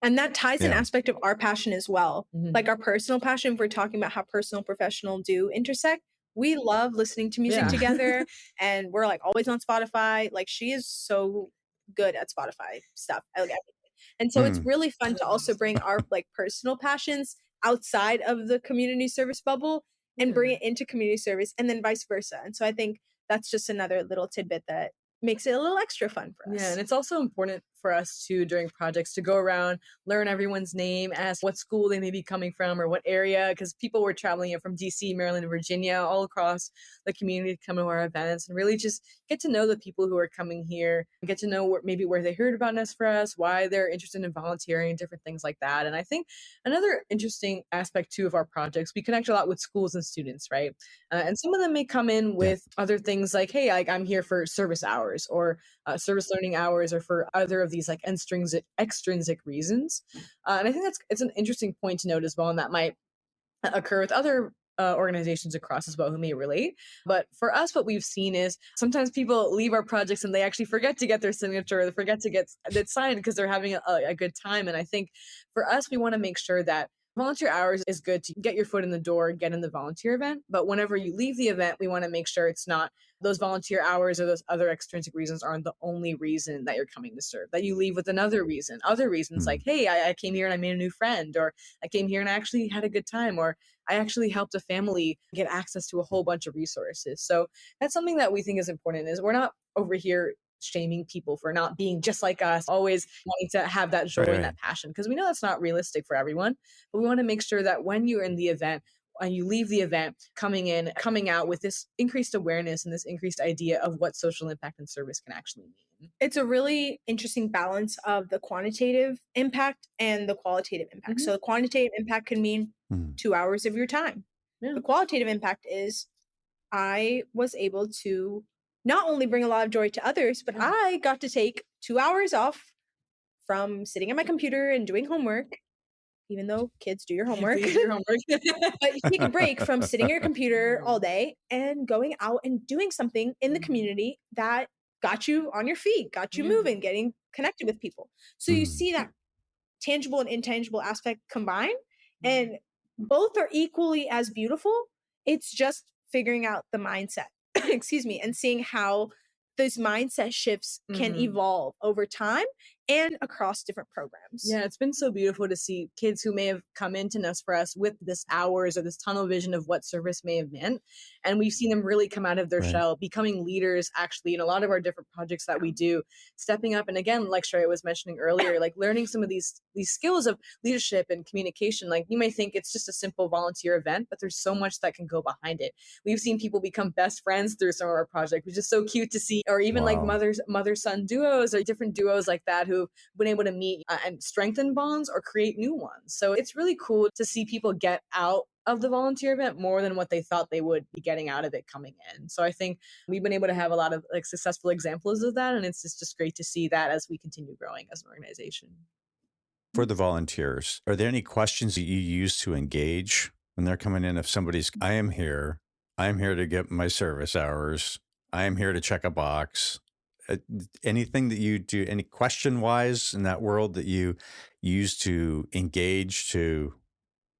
And that ties an Yeah. aspect of our passion as well. Mhm. Like our personal passion, if we're talking about how personal and professional do intersect, we love listening to music Yeah. together, and we're like always on Spotify. Like she is so good at Spotify stuff. I like everything. And so it's Hmm. really fun to also bring our like personal passions outside of the community service bubble and bring Yeah. it into community service, and then vice versa. And so I think that's just another little tidbit that makes it a little extra fun for us. Yeah, and it's also important for us to, during projects, to go around, learn everyone's name, ask what school they may be coming from or what area, because people were traveling in from DC, Maryland, and Virginia, all across the community to come to our events, and really just get to know the people who are coming here, and get to know maybe where they heard about NEST4US, why they're interested in volunteering, different things like that. And I think another interesting aspect too of our projects, we connect a lot with schools and students, right? And some of them may come in with other things like, hey, I'm here for service hours or service learning hours, or for other of these like extrinsic reasons. And I think it's an interesting point to note as well, and that might occur with other organizations across as well who may relate. But for us, what we've seen is sometimes people leave our projects and they actually forget to get their signature, or they forget to get it signed because they're having a good time. And I think for us, we want to make sure that volunteer hours is good to get your foot in the door, get in the volunteer event. But whenever you leave the event, we want to make sure it's not those volunteer hours or those other extrinsic reasons aren't the only reason that you're coming to serve, that you leave with another reason, other reasons like, hey, I came here and I made a new friend, or I came here and I actually had a good time, or I actually helped a family get access to a whole bunch of resources. So that's something that we think is important, is we're not over here shaming people for not being just like us, always wanting to have that joy and that passion, because we know that's not realistic for everyone. But we want to make sure that when you're in the event and you leave the event coming out with this increased awareness and this increased idea of what social impact and service can actually mean. It's a really interesting balance of the quantitative impact and the qualitative impact. So the quantitative impact can mean 2 hours of your time. Yeah. The qualitative impact is I was able to not only bring a lot of joy to others, but I got to take 2 hours off from sitting at my computer and doing homework, even though kids do your homework. Please do your homework. But you take a break from sitting at your computer all day and going out and doing something in the community that got you on your feet, got you moving, getting connected with people. So you see that tangible and intangible aspect combined, and both are equally as beautiful. It's just figuring out the mindset, excuse me, and seeing how those mindset shifts can evolve over time and across different programs. Yeah, it's been so beautiful to see kids who may have come into NEST4US with this hours or this tunnel vision of what service may have meant. And we've seen them really come out of their shell, becoming leaders actually in a lot of our different projects that we do, stepping up. And again, like Shreya was mentioning earlier, like learning some of these skills of leadership and communication. Like you may think it's just a simple volunteer event, but there's so much that can go behind it. We've seen people become best friends through some of our projects, which is so cute to see, or even like mother-son duos or different duos like that who've been able to meet and strengthen bonds or create new ones. So it's really cool to see people get out of the volunteer event more than what they thought they would be getting out of it coming in. So I think we've been able to have a lot of like successful examples of that. And it's just great to see that as we continue growing as an organization. For the volunteers, are there any questions that you use to engage when they're coming in? If somebody's, I am here to get my service hours. I am here to check a box. Anything that you do, any question wise in that world that you use to engage, to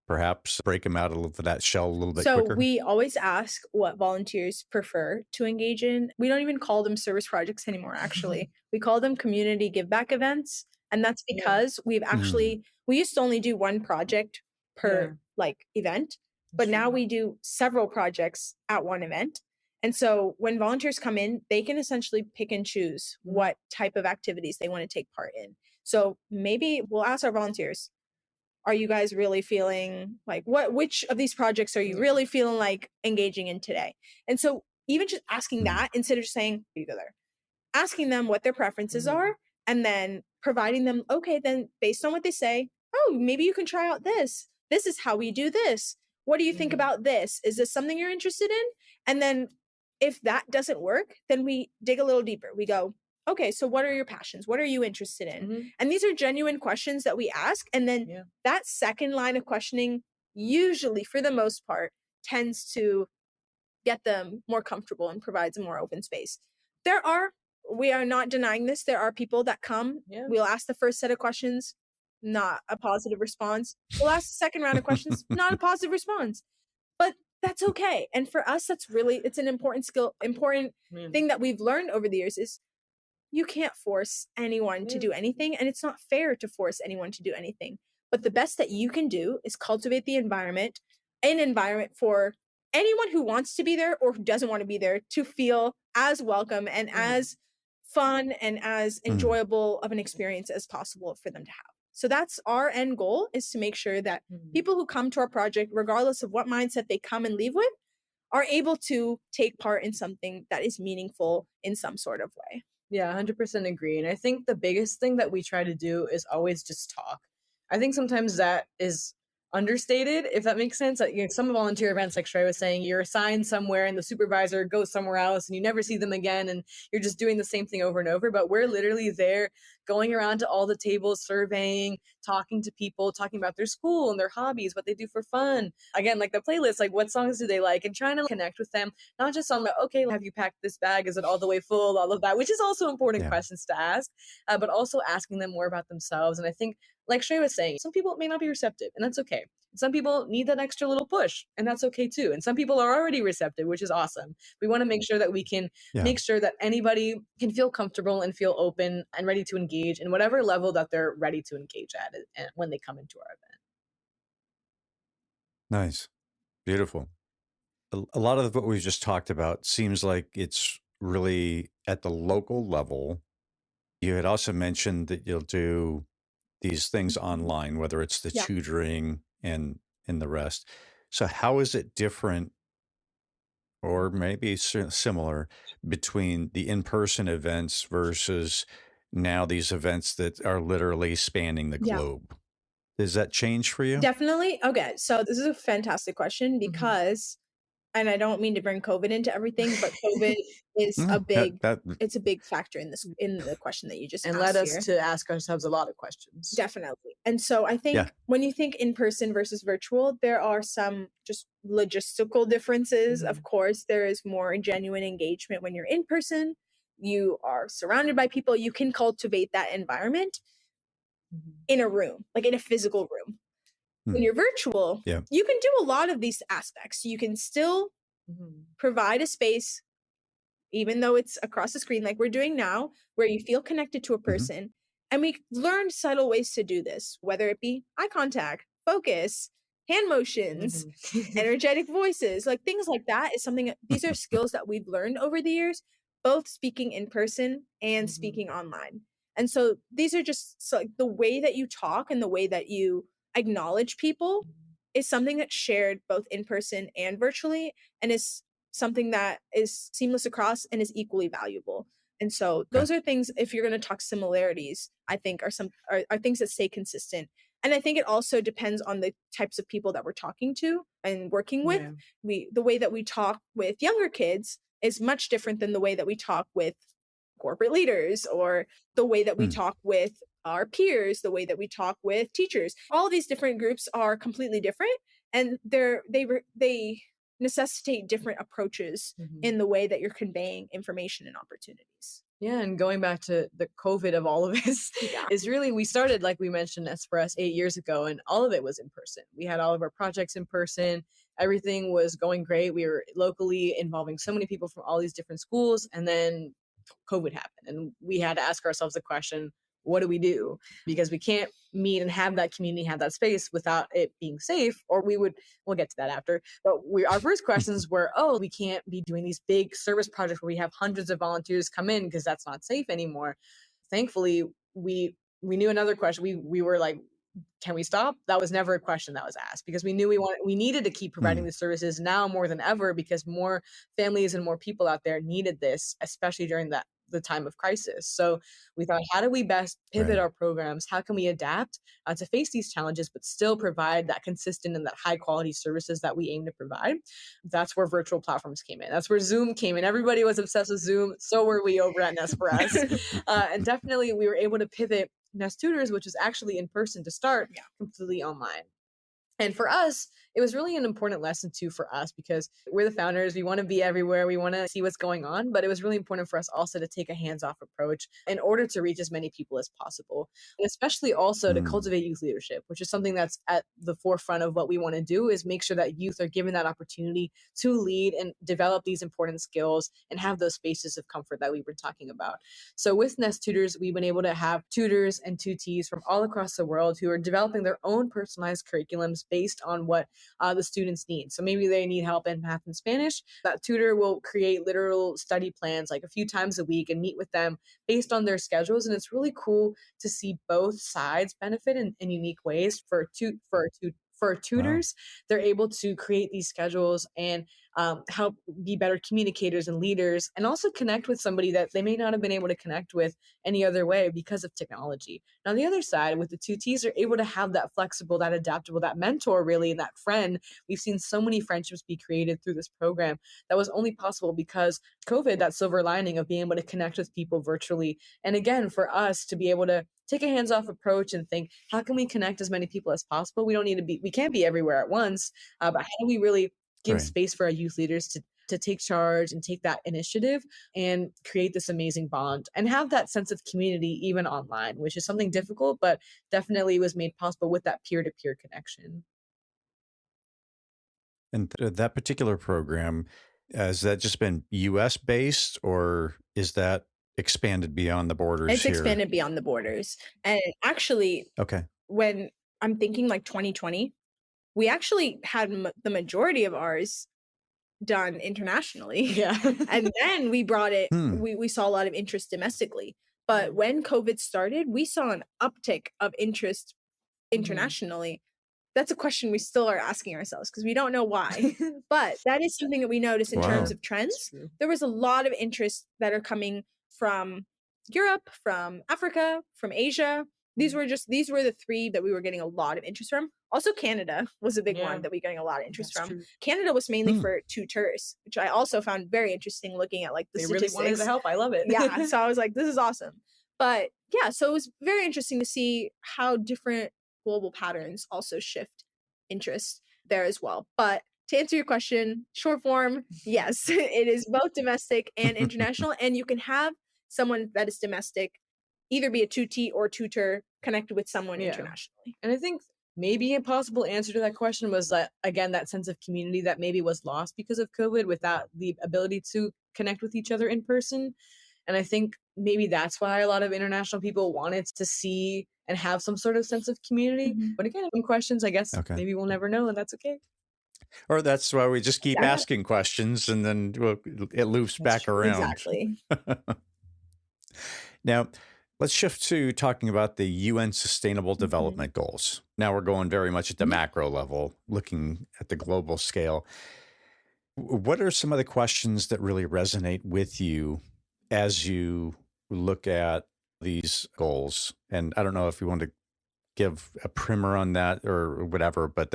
perhaps break them out of that shell a little bit So quicker? we always ask what volunteers prefer to engage in. We don't even call them service projects anymore, actually. We call them community give back events. And that's because we've actually, we used to only do one project per like event, but now we do several projects at one event. And so when volunteers come in, they can essentially pick and choose what type of activities they want to take part in. So maybe we'll ask our volunteers, are you guys really feeling like which of these projects are you really feeling like engaging in today? And so even just asking that instead of just saying, you go there, asking them what their preferences are, and then providing them, okay, then based on what they say, oh, maybe you can try out this. This is how we do this. What do you think about this? Is this something you're interested in? And then if that doesn't work, then we dig a little deeper. We go, okay, so what are your passions? What are you interested in? And these are genuine questions that we ask. And then that second line of questioning, usually for the most part, tends to get them more comfortable and provides a more open space. We are not denying this. There are people that come, we'll ask the first set of questions, not a positive response. We'll ask the second round of questions, not a positive response. But that's okay. And for us, it's an important thing that we've learned over the years is you can't force anyone to do anything, and it's not fair to force anyone to do anything. But the best that you can do is cultivate an environment for anyone who wants to be there or who doesn't want to be there to feel as welcome and as fun and as enjoyable of an experience as possible for them to have. So that's our end goal, is to make sure that people who come to our project, regardless of what mindset they come and leave with, are able to take part in something that is meaningful in some sort of way. Yeah, 100% agree. And I think the biggest thing that we try to do is always just talk. I think sometimes that is understated, if that makes sense. Like, some volunteer events, like Shreya was saying, you're assigned somewhere and the supervisor goes somewhere else and you never see them again and you're just doing the same thing over and over. But we're literally there going around to all the tables, surveying, talking to people, talking about their school and their hobbies, what they do for fun. Again, like the playlist, like what songs do they like, and trying to connect with them, not just on the, okay, have you packed this bag? Is it all the way full? All of that, which is also important questions to ask, but also asking them more about themselves. And I think, like Shreya was saying, some people may not be receptive, and that's okay. Some people need that extra little push, and that's okay too. And some people are already receptive, which is awesome. We want to make sure that we can make sure that anybody can feel comfortable and feel open and ready to engage in whatever level that they're ready to engage at when they come into our event. Nice. Beautiful. A lot of what we've just talked about seems like it's really at the local level. You had also mentioned that you'll do these things online, whether it's the tutoring and the rest. So how is it different, or maybe similar, between the in-person events versus now these events that are literally spanning the globe? Does that change for you? Definitely. Okay, so this is a fantastic question because, and I don't mean to bring COVID into everything, but COVID is it's a big factor in the question that you just asked led us here. to ask ourselves a lot of questions. Definitely. And so I think when you think in person versus virtual, there are some just logistical differences. Of course, there is more genuine engagement when you're in person. You are surrounded by people. You can cultivate that environment in a room, like in a physical room. When you're virtual, you can do a lot of these aspects. You can still provide a space, even though it's across the screen like we're doing now, where you feel connected to a person. And we learned subtle ways to do this, whether it be eye contact, focus, hand motions, energetic voices, like things like that is something, these are skills that we've learned over the years, both speaking in person and speaking online. And so these are just like the way that you talk and the way that you acknowledge people is something that's shared both in person and virtually, and is something that is seamless across and is equally valuable. And so those are things, if you're going to talk similarities, I think are things that stay consistent And I think it also depends on the types of people that we're talking to and working with. The way that we talk with younger kids is much different than the way that we talk with corporate leaders, or the way that we talk with our peers, the way that we talk with teachers. All these different groups are completely different, and they necessitate different approaches in the way that you're conveying information and opportunities. Yeah, and going back to the COVID of all of this, is really, we started, like we mentioned, NEST4US 8 years ago, and all of it was in person. We had all of our projects in person. Everything was going great. We were locally involving so many people from all these different schools, and then COVID happened, and we had to ask ourselves the question, what do we do? Because we can't meet and have that community, have that space without it being safe, or we'll get to that after. But our first questions were, we can't be doing these big service projects where we have hundreds of volunteers come in because that's not safe anymore. Thankfully, we knew another question. We were like, can we stop? That was never a question that was asked, because we knew we needed to keep providing the services now more than ever, because more families and more people out there needed this, especially during the time of crisis. So we thought, how do we best pivot our programs? How can we adapt to face these challenges, but still provide that consistent and that high quality services that we aim to provide? That's where virtual platforms came in. That's where Zoom came in. Everybody was obsessed with Zoom. So were we over at NEST4US. And definitely we were able to pivot Nest Tutors, which is actually in person to start, completely online. And for us, it was really an important lesson too for us, because we're the founders. We want to be everywhere. We want to see what's going on. But it was really important for us also to take a hands-off approach in order to reach as many people as possible. And especially also to cultivate youth leadership, which is something that's at the forefront of what we want to do, is make sure that youth are given that opportunity to lead and develop these important skills and have those spaces of comfort that we were talking about. So with Nest Tutors, we've been able to have tutors and tutees from all across the world who are developing their own personalized curriculums based on what the students need. So maybe they need help in math and Spanish. That tutor will create literal study plans like a few times a week and meet with them based on their schedules. And it's really cool to see both sides benefit in unique ways. For tutors, they're able to create these schedules and help be better communicators and leaders, and also connect with somebody that they may not have been able to connect with any other way because of technology. And on the other side, with the tutees, they're able to have that flexible, that adaptable, that mentor really, and that friend. We've seen so many friendships be created through this program that was only possible because COVID, that silver lining of being able to connect with people virtually. And again, for us to be able to take a hands-off approach and think, how can we connect as many people as possible? We can't be everywhere at once, but how do we really give space for our youth leaders to take charge and take that initiative and create this amazing bond and have that sense of community even online, which is something difficult, but definitely was made possible with that peer-to-peer connection. And that particular program, has that just been US based, or is that expanded beyond the borders It's here? expanded beyond the borders. And actually, when I'm thinking like 2020, we actually had the majority of ours done internationally. And then we brought it, we saw a lot of interest domestically. But when COVID started, we saw an uptick of interest internationally. That's a question we still are asking ourselves because we don't know why. But that is something that we notice in terms of trends. There was a lot of interest that are coming from Europe, from Africa, from Asia. These were the three that we were getting a lot of interest from. Also, Canada was a big one that we were getting a lot of interest from. Canada was mainly for tutors, which I also found very interesting, looking at like the statistics. Really wanted to help. I love it. So I was like, this is awesome. But yeah, so it was very interesting to see how different global patterns also shift interest there as well. But to answer your question, short form, yes, it is both domestic and international. And you can have someone that is domestic either be a tutee or tutor connected with someone internationally. And I think maybe a possible answer to that question was that, again, that sense of community that maybe was lost because of COVID, without the ability to connect with each other in person. And I think maybe that's why a lot of international people wanted to see and have some sort of sense of community. But again, some questions, I guess, maybe we'll never know, and that's okay. Or that's why we just keep asking questions, and then it loops back around. Exactly. Now, let's shift to talking about the UN Sustainable Development Goals. Now we're going very much at the macro level, looking at the global scale. What are some of the questions that really resonate with you as you look at these goals? And I don't know if you want to give a primer on that or whatever. But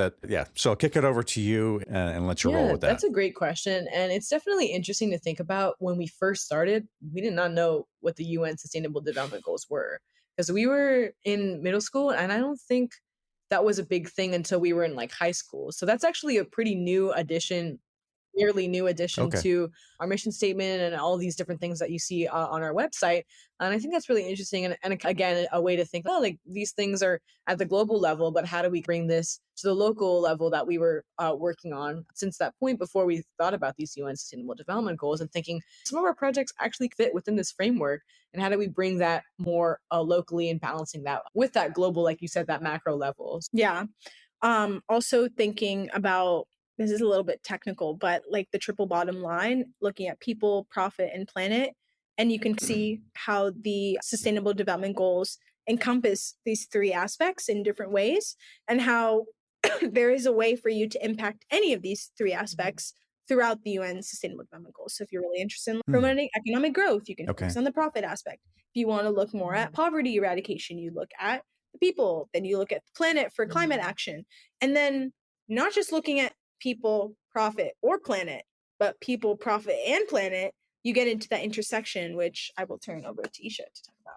so I'll kick it over to you and let you roll with that. That's a great question. And it's definitely interesting to think about. When we first started, we did not know what the UN Sustainable Development Goals were, because we were in middle school, and I don't think that was a big thing until we were in like high school. So that's actually a pretty new addition, fairly new addition to our mission statement and all these different things that you see on our website. And I think that's really interesting. And again, a way to think, oh, like these things are at the global level, but how do we bring this to the local level that we were working on since that point before we thought about these UN Sustainable Development Goals, and thinking some of our projects actually fit within this framework, and how do we bring that more locally and balancing that with that global, like you said, that macro level. Yeah. Also thinking about, this is a little bit technical, but like the triple bottom line, looking at people, profit, and planet. And you can see how the Sustainable Development Goals encompass these three aspects in different ways, and how there is a way for you to impact any of these three aspects throughout the UN Sustainable Development Goals. So if you're really interested in promoting economic growth, you can focus on the profit aspect. If you want to look more at poverty eradication, you look at the people, then you look at the planet for climate action. And then not just looking at people, profit, or planet, but people, profit, and planet, you get into that intersection, which I will turn over to Isha to talk about.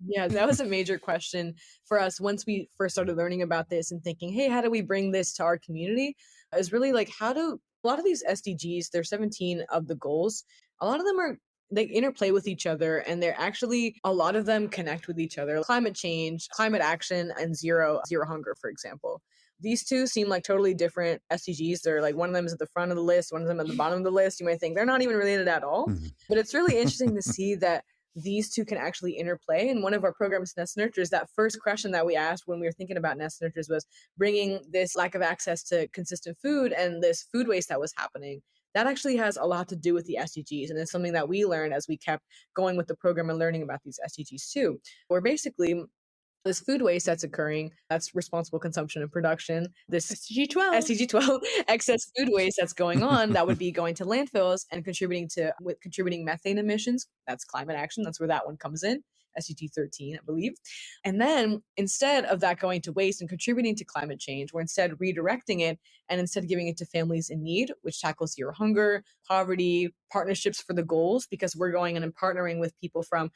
Yeah, that was a major question for us once we first started learning about this and thinking, hey, how do we bring this to our community? Is really like, how do a lot of these SDGs, there's 17 of the goals, a lot of them they interplay with each other, and they're actually, a lot of them connect with each other. Climate change, climate action, and zero hunger, for example. These two seem like totally different SDGs. They're like, one of them is at the front of the list, one of them at the bottom of the list. You might think they're not even related at all, but it's really interesting to see that these two can actually interplay. And one of our programs, Nest Nurtures, that first question that we asked when we were thinking about Nest Nurtures was bringing this lack of access to consistent food and this food waste that was happening. That actually has a lot to do with the SDGs. And it's something that we learned as we kept going with the program and learning about these SDGs too, where basically this food waste that's occurring, that's responsible consumption and production, this SDG 12 excess food waste that's going on, that would be going to landfills and contributing methane emissions. That's climate action. That's where that one comes in. SDG 13, I believe. And then instead of that going to waste and contributing to climate change, we're instead redirecting it and instead giving it to families in need, which tackles zero hunger, poverty, partnerships for the goals, because we're going in and partnering with people from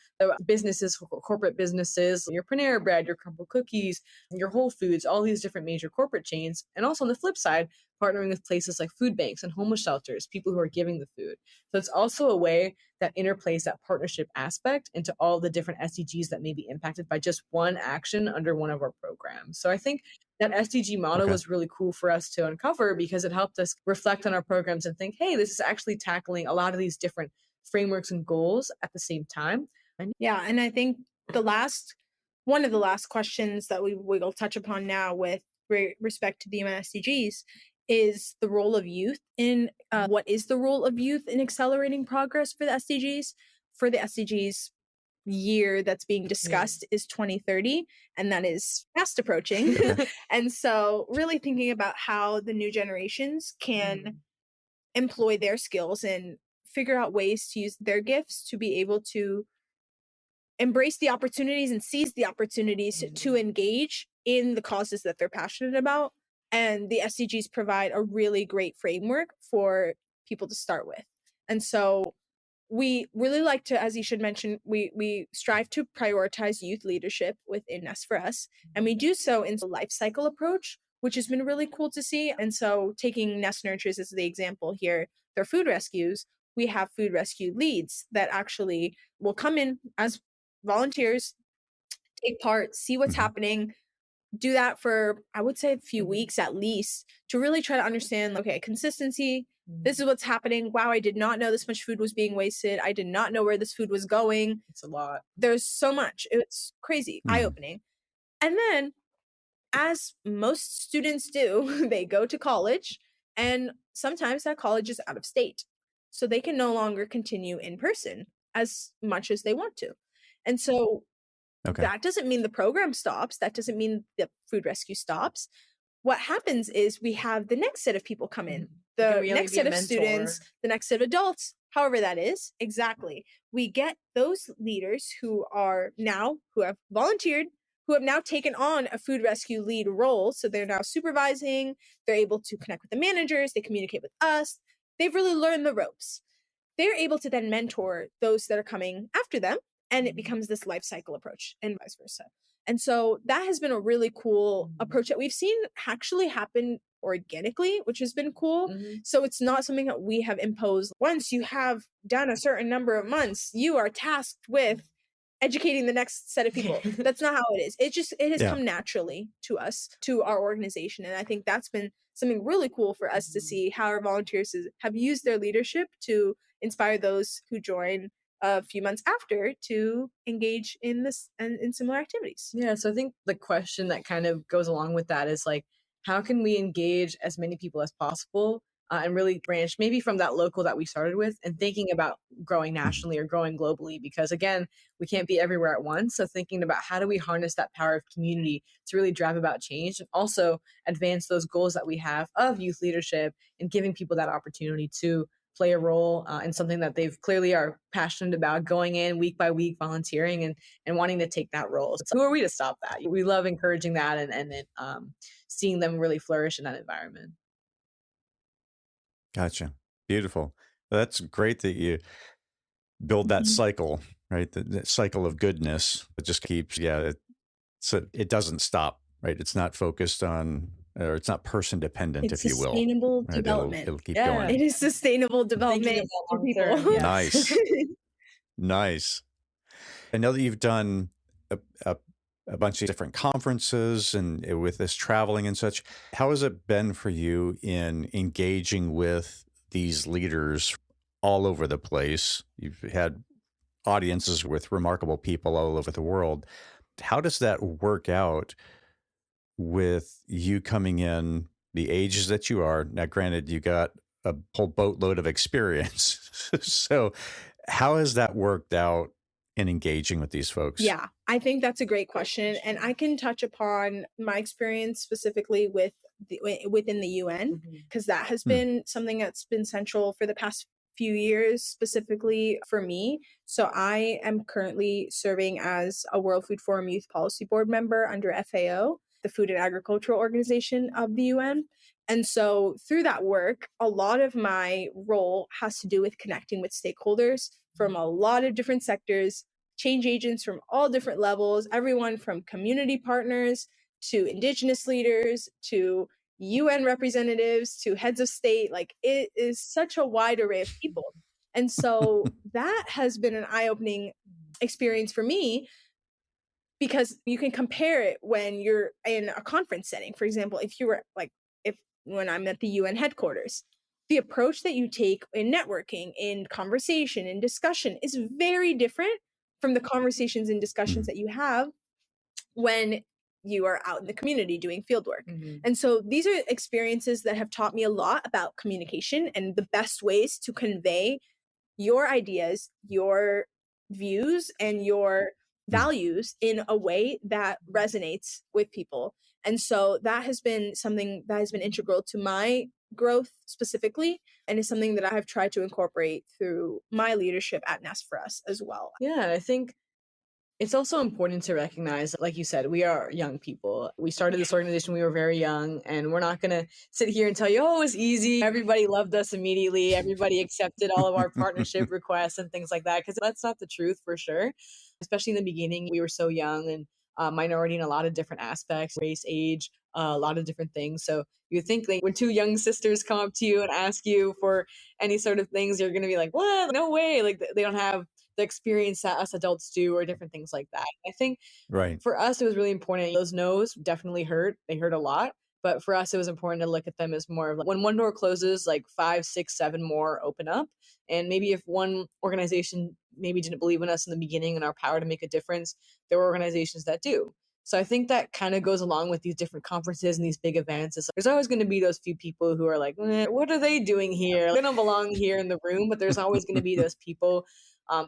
businesses, corporate businesses, your Panera Bread, your Crumble Cookies, your Whole Foods, all these different major corporate chains. And also on the flip side, partnering with places like food banks and homeless shelters, people who are giving the food. So it's also a way that interplays that partnership aspect into all the different SDGs that may be impacted by just one action under one of our programs. So I think that SDG model was really cool for us to uncover, because it helped us reflect on our programs and think, hey, this is actually tackling a lot of these different frameworks and goals at the same time. Yeah, and I think one of the last questions that we will touch upon now with respect to the UN SDGs is the role of youth in what is the role of youth in accelerating progress for the SDGs? For the SDGs year that's being discussed is 2030, and that is fast approaching. And so really thinking about how the new generations can employ their skills and figure out ways to use their gifts to be able to embrace the opportunities and seize the opportunities to engage in the causes that they're passionate about. And the SDGs provide a really great framework for people to start with. And so we really like to, as Isha mentioned, we strive to prioritize youth leadership within NEST4US. And we do so in a life cycle approach, which has been really cool to see. And so taking Nest Nurtures as the example here, their food rescues, we have food rescue leads that actually will come in as volunteers, take part, see what's happening, do that for, I would say, a few weeks at least, to really try to understand, okay, consistency, this is what's happening. Wow, I did not know this much food was being wasted. I did not know where this food was going. It's a lot. There's so much. It's crazy, eye-opening. And then, as most students do, they go to college, and sometimes that college is out of state. So they can no longer continue in person as much as they want to. And so that doesn't mean the program stops. That doesn't mean the food rescue stops. What happens is we have the next set of people come in, the next set of students, the next set of adults, however that is. Exactly. We get those leaders who have volunteered, who have now taken on a food rescue lead role. So they're now supervising, they're able to connect with the managers, they communicate with us. They've really learned the ropes. They're able to then mentor those that are coming after them. And it becomes this life cycle approach and vice versa. And so that has been a really cool approach that we've seen actually happen organically, which has been cool. So it's not something that we have imposed. Once you have done a certain number of months, you are tasked with educating the next set of people. That's not how it is. It has come naturally to us, to our organization. And I think that's been something really cool for us to see how our volunteers have used their leadership to inspire those who join a few months after to engage in this and in similar activities. Yeah, so I think the question that kind of goes along with that is like, how can we engage as many people as possible and really branch maybe from that local that we started with and thinking about growing nationally or growing globally? Because again, we can't be everywhere at once. So thinking about how do we harness that power of community to really drive about change and also advance those goals that we have of youth leadership and giving people that opportunity to play a role in something that they've clearly are passionate about, going in week by week, volunteering and wanting to take that role. So who are we to stop that? We love encouraging that and seeing them really flourish in that environment. Gotcha. Beautiful. That's great that you build that cycle, right? The cycle of goodness. It just keeps, so it doesn't stop, right? It's not focused on, or it's not person dependent, It's if you will. sustainable Right? development. It'll keep going. It is sustainable development for people. Nice. Nice. I know that you've done a bunch of different conferences and with this traveling and such. How has it been for you in engaging with these leaders all over the place? You've had audiences with remarkable people all over the world. How does that work out with you coming in the ages that you are? Now, granted, you got a whole boatload of experience. So how has that worked out in engaging with these folks? Yeah, I think that's a great question. And I can touch upon my experience specifically within the UN, because that has been something that's been central for the past few years, specifically for me. So I am currently serving as a World Food Forum Youth Policy Board member under FAO, the Food and Agricultural Organization of the UN. And so through that work, a lot of my role has to do with connecting with stakeholders from a lot of different sectors, change agents from all different levels, everyone from community partners to indigenous leaders to UN representatives to heads of state. Like, it is such a wide array of people. And so that has been an eye-opening experience for me, because you can compare it when you're in a conference setting. For example, when I'm at the UN headquarters, the approach that you take in networking, in conversation, in discussion is very different from the conversations and discussions that you have when you are out in the community doing fieldwork. And so these are experiences that have taught me a lot about communication and the best ways to convey your ideas, your views, and your values in a way that resonates with people. And so that has been something that has been integral to my growth specifically, and is something that I have tried to incorporate through my leadership at NEST4US as well. Yeah, I think it's also important to recognize, like you said, we are young people. We started this organization, we were very young, and we're not going to sit here and tell you, oh, it was easy. Everybody loved us immediately. Everybody accepted all of our partnership requests and things like that, because that's not the truth for sure. Especially in the beginning, we were so young and minority in a lot of different aspects, race, age, a lot of different things. So you think like when two young sisters come up to you and ask you for any sort of things, you're going to be like, what? No way. Like they don't have the experience that us adults do or different things like that. I think for us, it was really important. Those no's definitely hurt. They hurt a lot. But for us, it was important to look at them as more of like, when one door closes, like 5, 6, 7 more open up. And maybe if one organization maybe didn't believe in us in the beginning and our power to make a difference, there were organizations that do. So I think that kind of goes along with these different conferences and these big events. There's always going to be those few people who are like, what are they doing here? They don't belong here in the room, but there's always going to be those people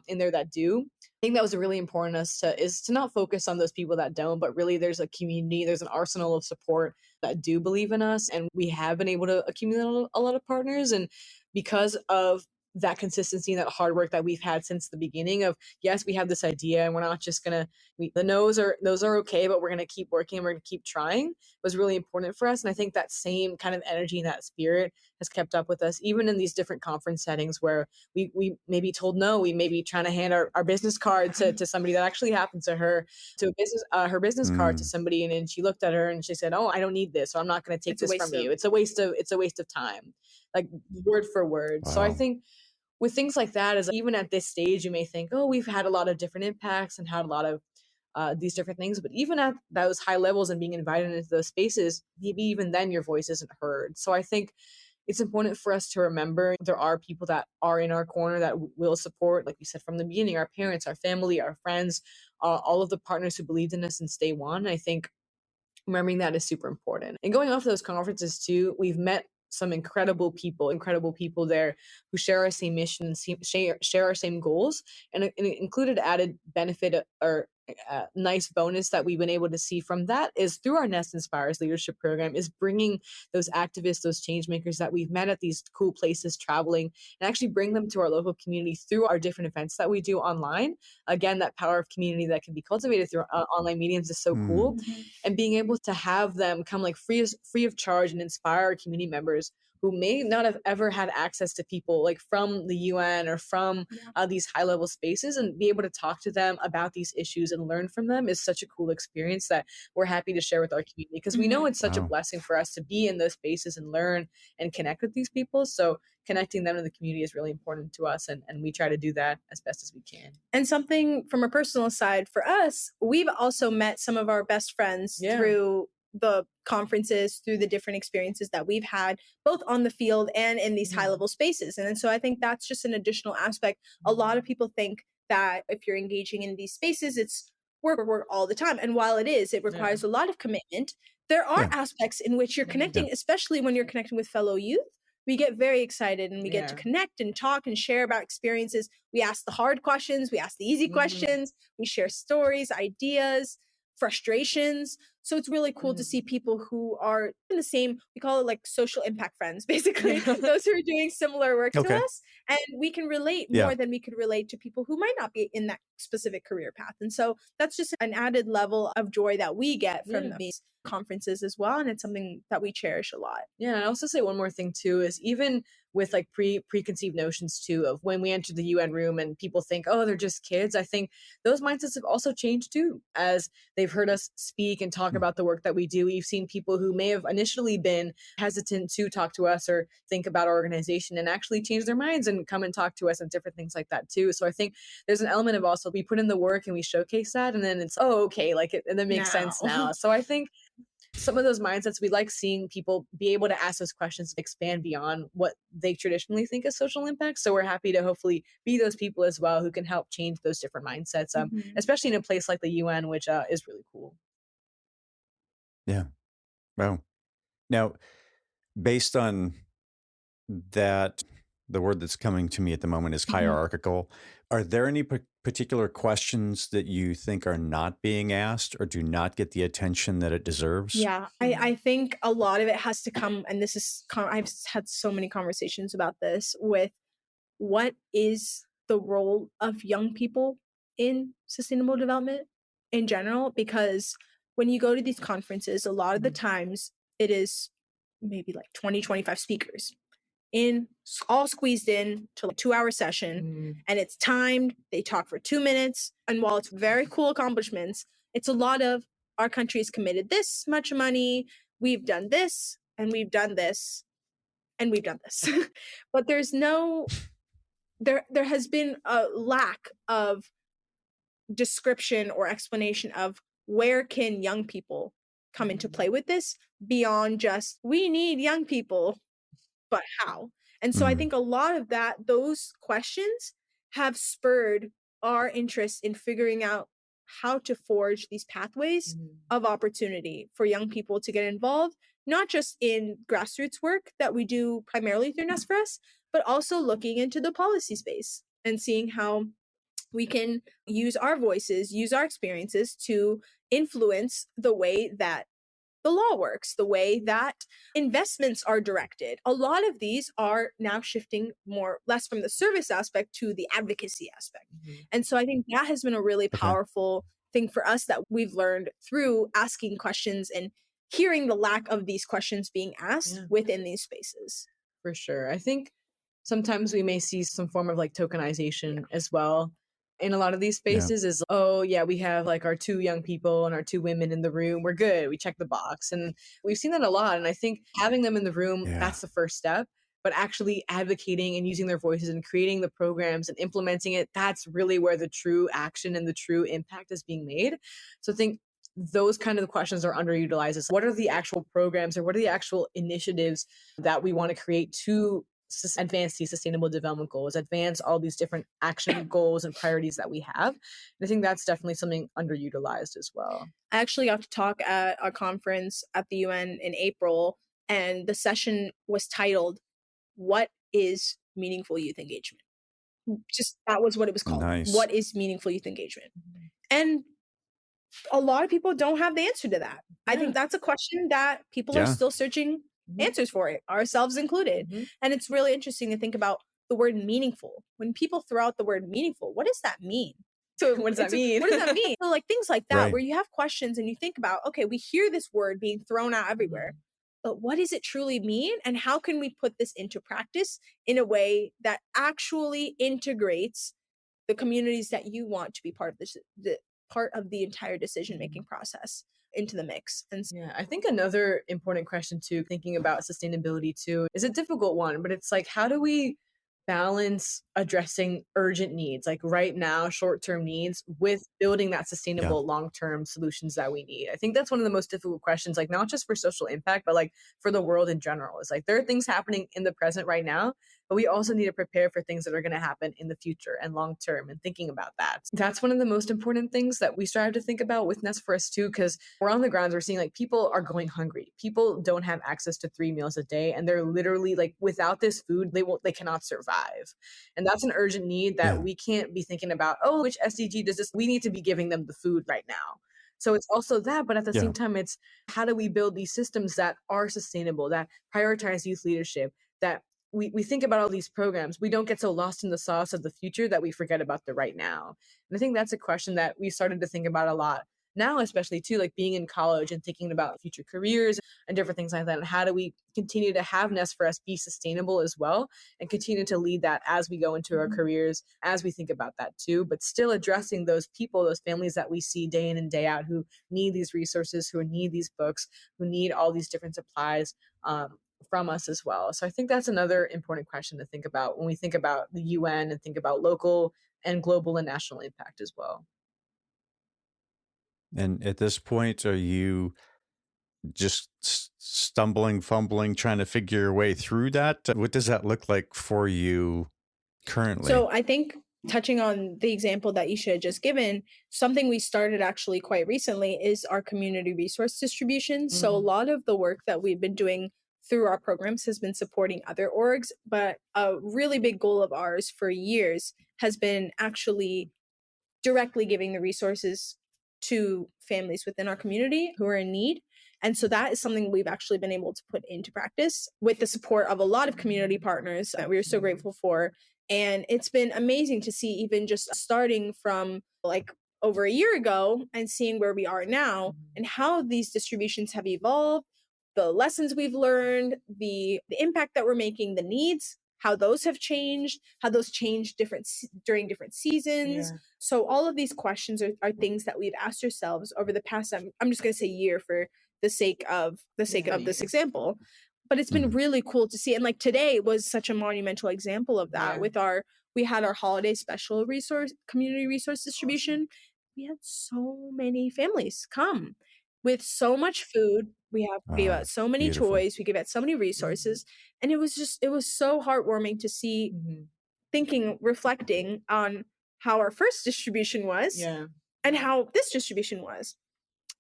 in there that do. I think that was really important is to not focus on those people that don't, but really there's a community, there's an arsenal of support that do believe in us. And we have been able to accumulate a lot of partners. And because of that consistency and that hard work that we've had since the beginning of, yes, we have this idea and we're not just going to, the no's are okay, but we're going to keep working and we're going to keep trying, was really important for us. And I think that same kind of energy and that spirit has kept up with us, even in these different conference settings where we may be told no, we may be trying to hand our business card to somebody that actually happened to her, to a business, her business card to somebody. And she looked at her and she said, oh, I don't need this. So I'm not going to take this from you. It's a waste of time, like word for word. Wow. So I think with things like that, is even at this stage, you may think, oh, we've had a lot of different impacts and had a lot of these different things, but even at those high levels and being invited into those spaces, maybe even then your voice isn't heard. So I think it's important for us to remember there are people that are in our corner that will support, like we said from the beginning, our parents, our family, our friends, all of the partners who believed in us since day one. I think remembering that is super important. And going off those conferences too, we've met some incredible people there who share our same mission and share our same goals. And it included added benefit or nice bonus that we've been able to see from that is through our Nest Inspires leadership program, is bringing those activists, those change makers that we've met at these cool places traveling, and actually bring them to our local community through our different events that we do online. Again, that power of community that can be cultivated through online mediums is so cool. And being able to have them come like free of charge and inspire our community members who may not have ever had access to people like from the UN or from these high level spaces, and be able to talk to them about these issues and learn from them is such a cool experience that we're happy to share with our community, because we know it's such a blessing for us to be in those spaces and learn and connect with these people. So connecting them to the community is really important to us, and we try to do that as best as we can. And something from a personal side for us, we've also met some of our best friends through the conferences, through the different experiences that we've had, both on the field and in these high level spaces. And so I think that's just an additional aspect. A lot of people think that if you're engaging in these spaces, it's work all the time. And while it is, it requires a lot of commitment. There are aspects in which you're connecting, especially when you're connecting with fellow youth. We get very excited and we get to connect and talk and share about experiences. We ask the hard questions, we ask the easy questions, we share stories, ideas, frustrations. So it's really cool to see people who are in the same, we call it like social impact friends, basically, those who are doing similar work to us. And we can relate more than we could relate to people who might not be in that specific career path. And so that's just an added level of joy that we get from these conferences as well. And it's something that we cherish a lot. Yeah. And I also say one more thing too, is even with like preconceived notions too, of when we enter the UN room and people think, oh, they're just kids. I think those mindsets have also changed too, as they've heard us speak and talk about the work that we do. We've seen people who may have initially been hesitant to talk to us or think about our organization and actually change their minds and come and talk to us and different things like that too. So I think there's an element of also, we put in the work and we showcase that, and then it's, oh, okay, like it, and that makes sense now. So I think some of those mindsets, we like seeing people be able to ask those questions, expand beyond what they traditionally think is social impact. So we're happy to hopefully be those people as well who can help change those different mindsets, especially in a place like the UN, which is really cool. Yeah. Wow. Now, based on that, the word that's coming to me at the moment is hierarchical. Are there any particular questions that you think are not being asked or do not get the attention that it deserves? Yeah, I think a lot of it has to come, and this is, I've had so many conversations about this, with what is the role of young people in sustainable development in general? Because when you go to these conferences, a lot of the times it is maybe like 20, 25 speakers in, all squeezed in to like 2-hour session, and it's timed. They talk for 2 minutes, and while it's very cool accomplishments, it's a lot of, our country has committed this much money, we've done this, and we've done this, and we've done this. But there's no, there has been a lack of description or explanation of where can young people come into play with this beyond just, we need young people, but how? And so I think a lot of that, those questions have spurred our interest in figuring out how to forge these pathways of opportunity for young people to get involved, not just in grassroots work that we do primarily through NEST4US, but also looking into the policy space and seeing how we can use our voices, use our experiences to influence the way that the law works, the way that investments are directed. A lot of these are now shifting less from the service aspect to the advocacy aspect. And so I think that has been a really powerful thing for us that we've learned through asking questions and hearing the lack of these questions being asked within these spaces. For sure. I think sometimes we may see some form of like tokenization as well in a lot of these spaces is, oh yeah, we have like our 2 young people and our 2 women in the room. We're good. We check the box. And we've seen that a lot. And I think having them in the room, that's the first step. But actually advocating and using their voices and creating the programs and implementing it, that's really where the true action and the true impact is being made. So I think those kind of questions are underutilized. What are the actual programs or what are the actual initiatives that we want to create to advance these sustainable development goals, advance all these different action goals and priorities that we have? And I think that's definitely something underutilized as well. I actually got to talk at a conference at the UN in April, and the session was titled, "What is Meaningful Youth Engagement?" Just that was what it was called. Nice. What is meaningful youth engagement? And a lot of people don't have the answer to that. I think that's a question that people are still searching answers for it, ourselves included. And it's really interesting to think about the word meaningful. When people throw out the word meaningful, what does that mean? So what does that mean? What does that mean? So like things like that, where you have questions and you think about, okay, we hear this word being thrown out everywhere, but what does it truly mean? And how can we put this into practice in a way that actually integrates the communities that you want to be part of this, part of the entire decision-making process into the mix? And yeah, I think another important question too, thinking about sustainability too, is a difficult one, but it's like, how do we balance addressing urgent needs, like right now, short-term needs, with building that sustainable long-term solutions that we need? I think that's one of the most difficult questions, like not just for social impact, but like for the world in general. It's like there are things happening in the present right now, but we also need to prepare for things that are going to happen in the future and long term, and thinking about that. That's one of the most important things that we strive to think about with NEST4US too, because we're on the grounds, we're seeing like people are going hungry. People don't have access to 3 meals a day, and they're literally like, without this food, they cannot survive. And that's an urgent need that we can't be thinking about, oh, which SDG does this? We need to be giving them the food right now. So it's also that, but at the same time, it's how do we build these systems that are sustainable, that prioritize youth leadership, that we think about all these programs. We don't get so lost in the sauce of the future that we forget about the right now. And I think that's a question that we started to think about a lot now, especially too, like being in college and thinking about future careers and different things like that. And how do we continue to have NEST4US be sustainable as well, and continue to lead that as we go into our careers, as we think about that too, but still addressing those people, those families that we see day in and day out who need these resources, who need these books, who need all these different supplies from us as well. So I think that's another important question to think about when we think about the UN and think about local and global and national impact as well. And at this point, are you just stumbling, fumbling, trying to figure your way through that? What does that look like for you currently? So I think, touching on the example that Isha had just given, something we started actually quite recently is our community resource distribution. So a lot of the work that we've been doing through our programs has been supporting other orgs, but a really big goal of ours for years has been actually directly giving the resources to families within our community who are in need. And so that is something we've actually been able to put into practice with the support of a lot of community partners that we are so grateful for. And it's been amazing to see, even just starting from like over a year ago and seeing where we are now and how these distributions have evolved, the lessons we've learned, the impact that we're making, the needs, how those have changed, how those changed during different seasons. Yeah. So all of these questions are things that we've asked ourselves over the past, I'm just going to say year for the sake of this example. But it's been really cool to see. And like today was such a monumental example of that. With we had our holiday special community resource distribution. We had so many families come with so much food. We gave out so many toys. We gave out so many resources. And it was so heartwarming to see, reflecting on how our first distribution was and how this distribution was.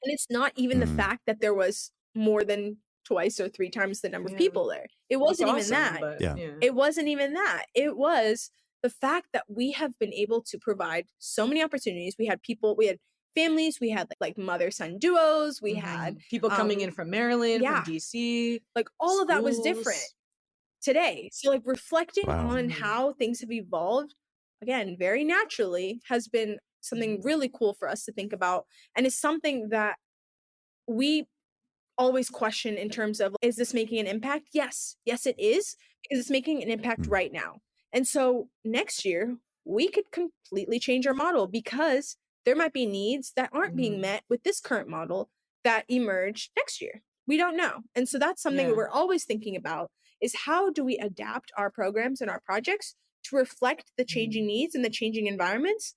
And it's not even the fact that there was more than twice or 3 times the number of people there. It wasn't even that. It wasn't even that. It was the fact that we have been able to provide so many opportunities. We had families, we had like mother-son duos, we had people coming in from Maryland, yeah, from DC, like all of that was different schools. today. So like reflecting Wow. on how things have evolved, again, very naturally, has been something really cool for us to think about, and is something that we always question in terms of, is this making an impact? Yes, it is, because it's making an impact right now. And so next year, we could completely change our model, because there might be needs that aren't being met with this current model that emerge next year. We don't know. And so that's something that we're always thinking about, is how do we adapt our programs and our projects to reflect the changing needs and the changing environments,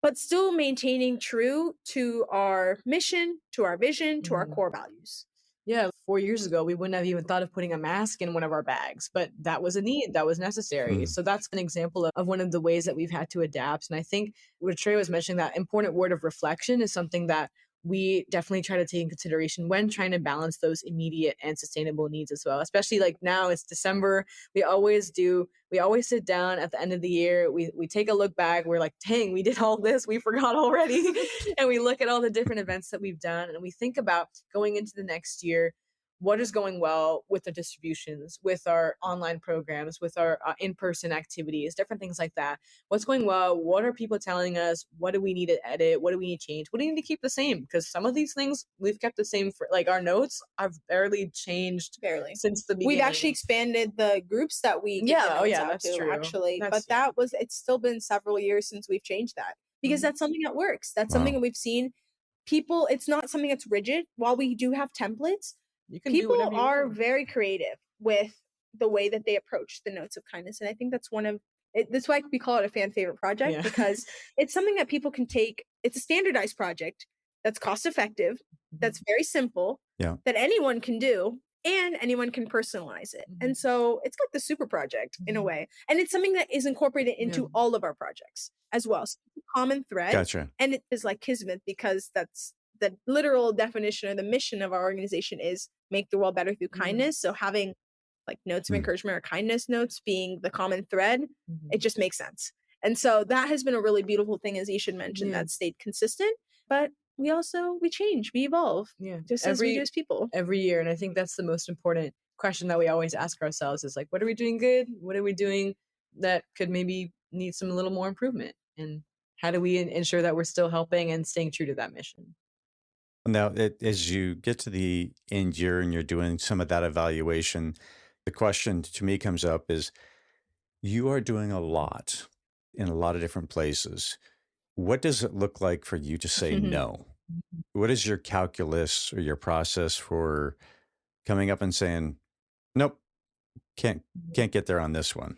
but still maintaining true to our mission, to our vision, to our core values. Yeah, 4 years ago, we wouldn't have even thought of putting a mask in one of our bags, but that was a need, that was necessary. So that's an example of one of the ways that we've had to adapt. And I think what Shreya was mentioning, that important word of reflection, is something that we definitely try to take in consideration when trying to balance those immediate and sustainable needs as well. Especially like now, it's December. We always sit down at the end of the year. We take a look back. We're like, dang, we did all this. We forgot already. And we look at all the different events that we've done, and we think about going into the next year, what is going well with the distributions, with our online programs, with our in-person activities, different things like that. What's going well? What are people telling us? What do we need to edit? What do we need to change? What do we need to keep the same? Because some of these things we've kept the same for, like our notes have barely changed since the beginning. We've actually expanded the groups that we give the notes out to, true. actually. But it's still been several years since we've changed that, because that's something that works. That's something that we've seen. People, it's not something that's rigid. While we do have templates, people are very creative with the way that they approach the notes of kindness. And I think that's that's why we call it a fan favorite project, because it's something that people can take. It's a standardized project that's cost effective, that's very simple, that anyone can do, and anyone can personalize it. And so it's like the super project in a way. And it's something that is incorporated into all of our projects as well. So it's a common thread. Gotcha. And it is like kismet, because that's the literal definition, or the mission of our organization, is make the world better through kindness. So having like notes of encouragement or kindness notes being the common thread, it just makes sense. And so that has been a really beautiful thing, as Isha mentioned, that stayed consistent. But we change, we evolve, just as we do as people. Every year. And I think that's the most important question that we always ask ourselves, is like, what are we doing good? What are we doing that could maybe need some little more improvement? And how do we ensure that we're still helping and staying true to that mission? Now, as you get to the end year and you're doing some of that evaluation, the question to me comes up is, you are doing a lot in a lot of different places. What does it look like for you to say no? What is your calculus or your process for coming up and saying, nope, can't get there on this one?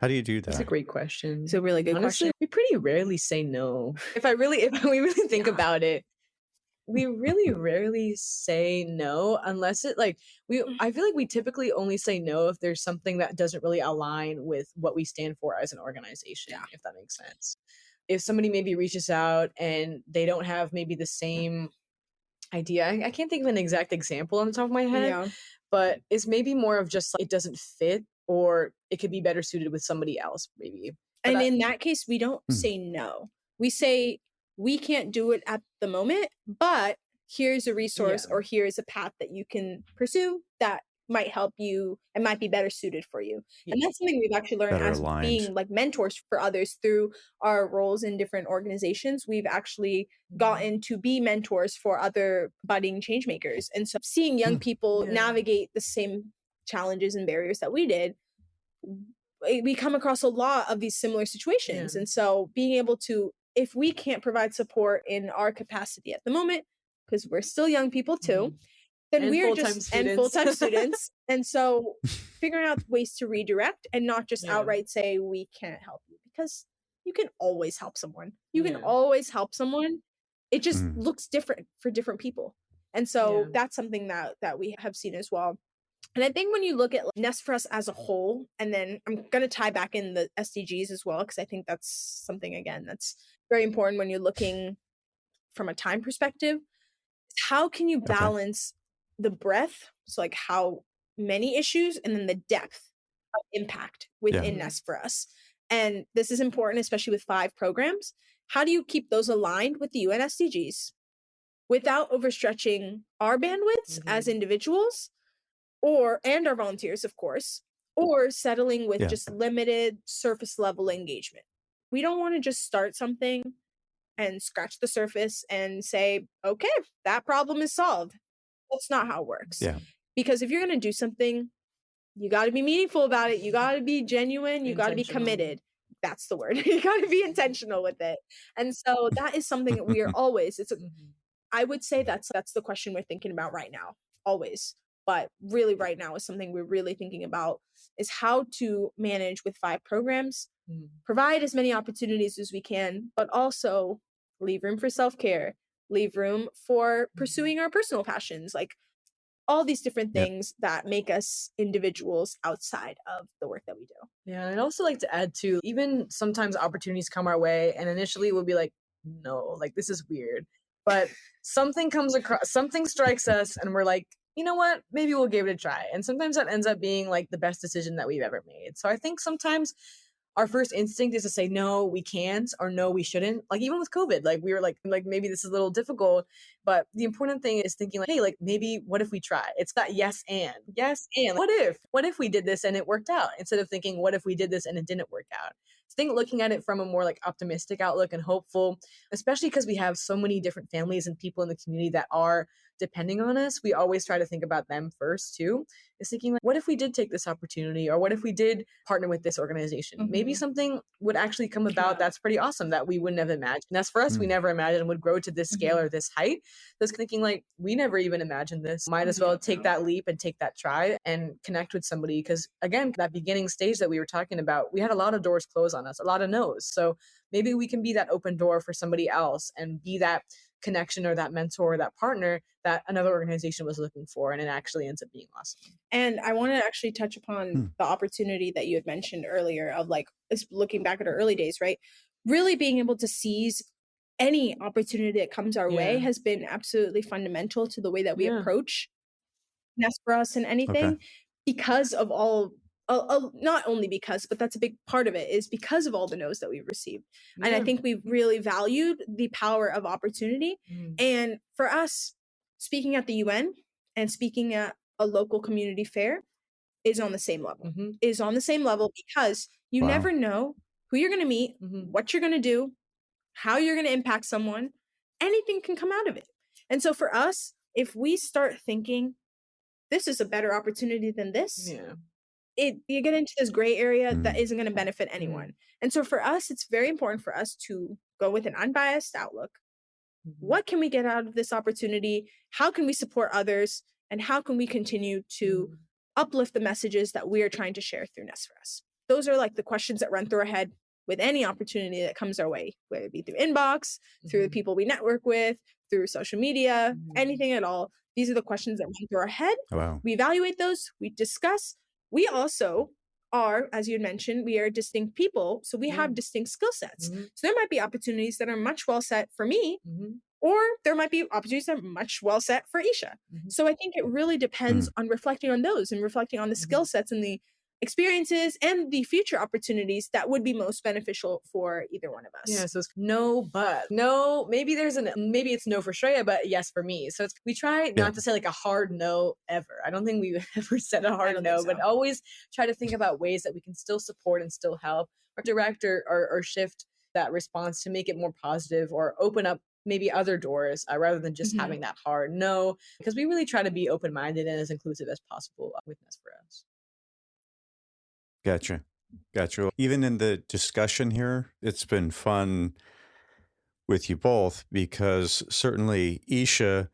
How do you do that? That's a great question. It's a really good question. We pretty rarely say no. If we really think about it, we really rarely say no, unless it I feel like we typically only say no if there's something that doesn't really align with what we stand for as an organization, if that makes sense. If somebody maybe reaches out and they don't have maybe the same idea, I can't think of an exact example on the top of my head, but it's maybe more of just like, it doesn't fit, or it could be better suited with somebody else, maybe. But and in that case, we don't say no. We say, we can't do it at the moment, but here's a resource or here's a path that you can pursue that might help you and might be better suited for you. And that's something we've actually learned as being like mentors for others through our roles in different organizations. We've actually gotten to be mentors for other budding change makers. And so seeing young people navigate the same challenges and barriers that we did, we come across a lot of these similar situations. And so being able to, if we can't provide support in our capacity at the moment, because we're still young people too, then we're just full-time students. And so figuring out ways to redirect and not just outright say, we can't help you, because you can always help someone. You can always help someone. It just looks different for different people. And so that's something that we have seen as well. And I think when you look at NEST4US as a whole, and then I'm going to tie back in the SDGs as well, because I think that's something, again, that's very important when you're looking from a time perspective. How can you balance the breadth, so like how many issues, and then the depth of impact within NEST4US? And this is important, especially with 5 programs, how do you keep those aligned with the UN SDGs without overstretching our bandwidths as individuals and our volunteers, of course, or settling with just limited surface level engagement? We don't want to just start something and scratch the surface and say, okay, that problem is solved. That's not how it works. Because if you're going to do something, you got to be meaningful about it. You got to be genuine. You got to be committed. That's the word. You got to be intentional with it. And so that is something that we are always, I would say that's the question we're thinking about right now, always. But really right now is something we're really thinking about, is how to manage with 5 programs, provide as many opportunities as we can, but also leave room for self-care, leave room for pursuing our personal passions, like all these different things that make us individuals outside of the work that we do. Yeah, and I'd also like to add too, even sometimes opportunities come our way and initially we'll be like, no, like this is weird. But something comes across, something strikes us and we're like, you know what, maybe we'll give it a try. And sometimes that ends up being like the best decision that we've ever made. So I think sometimes our first instinct is to say, no, we can't, or no, we shouldn't. Like even with COVID, like we were like maybe this is a little difficult, but the important thing is thinking like, hey, like maybe what if we try? It's that yes and. What if we did this and it worked out? Instead of thinking, what if we did this and it didn't work out? I think looking at it from a more like optimistic outlook and hopeful, especially because we have so many different families and people in the community that are depending on us, we always try to think about them first too. Is thinking like, what if we did take this opportunity, or what if we did partner with this organization? Maybe something would actually come about that's pretty awesome that we wouldn't have imagined. That's for us, we never imagined would grow to this scale or this height. That's thinking like, we never even imagined this. Might as well take that leap and take that try and connect with somebody. Because again, that beginning stage that we were talking about, we had a lot of doors closed on us, a lot of no's. So maybe we can be that open door for somebody else and be that connection or that mentor or that partner that another organization was looking for, and it actually ends up being awesome. And I want to actually touch upon the opportunity that you had mentioned earlier of like looking back at our early days, right? Really being able to seize any opportunity that comes our way has been absolutely fundamental to the way that we approach NEST4US and anything, because of all not only because, but that's a big part of it, is because of all the no's that we've received. And I think we've really valued the power of opportunity. And for us, speaking at the UN and speaking at a local community fair is on the same level, because you never know who you're going to meet, what you're going to do, how you're going to impact someone. Anything can come out of it. And so for us, if we start thinking, this is a better opportunity than this, you get into this gray area that isn't going to benefit anyone. And so for us, it's very important for us to go with an unbiased outlook. What can we get out of this opportunity? How can we support others? And how can we continue to uplift the messages that we are trying to share through NEST4US? Those are like the questions that run through our head with any opportunity that comes our way, whether it be through inbox, through the people we network with, through social media, anything at all. These are the questions that run through our head. We evaluate those, we discuss. We also are, as you had mentioned, we are distinct people. So we have distinct skill sets. So there might be opportunities that are much well set for me, or there might be opportunities that are much well set for Isha. So I think it really depends on reflecting on those and reflecting on the skill sets and the experiences and the future opportunities that would be most beneficial for either one of us. Yeah, so it's no, maybe maybe it's no for Shreya, but yes for me. So we try not to say like a hard no ever. I don't think we've ever said a hard no, but always try to think about ways that we can still support and still help, or direct or shift that response to make it more positive or open up maybe other doors rather than just having that hard no, because we really try to be open-minded and as inclusive as possible with NEST4US. Gotcha. Even in the discussion here, it's been fun with you both, because certainly Isha,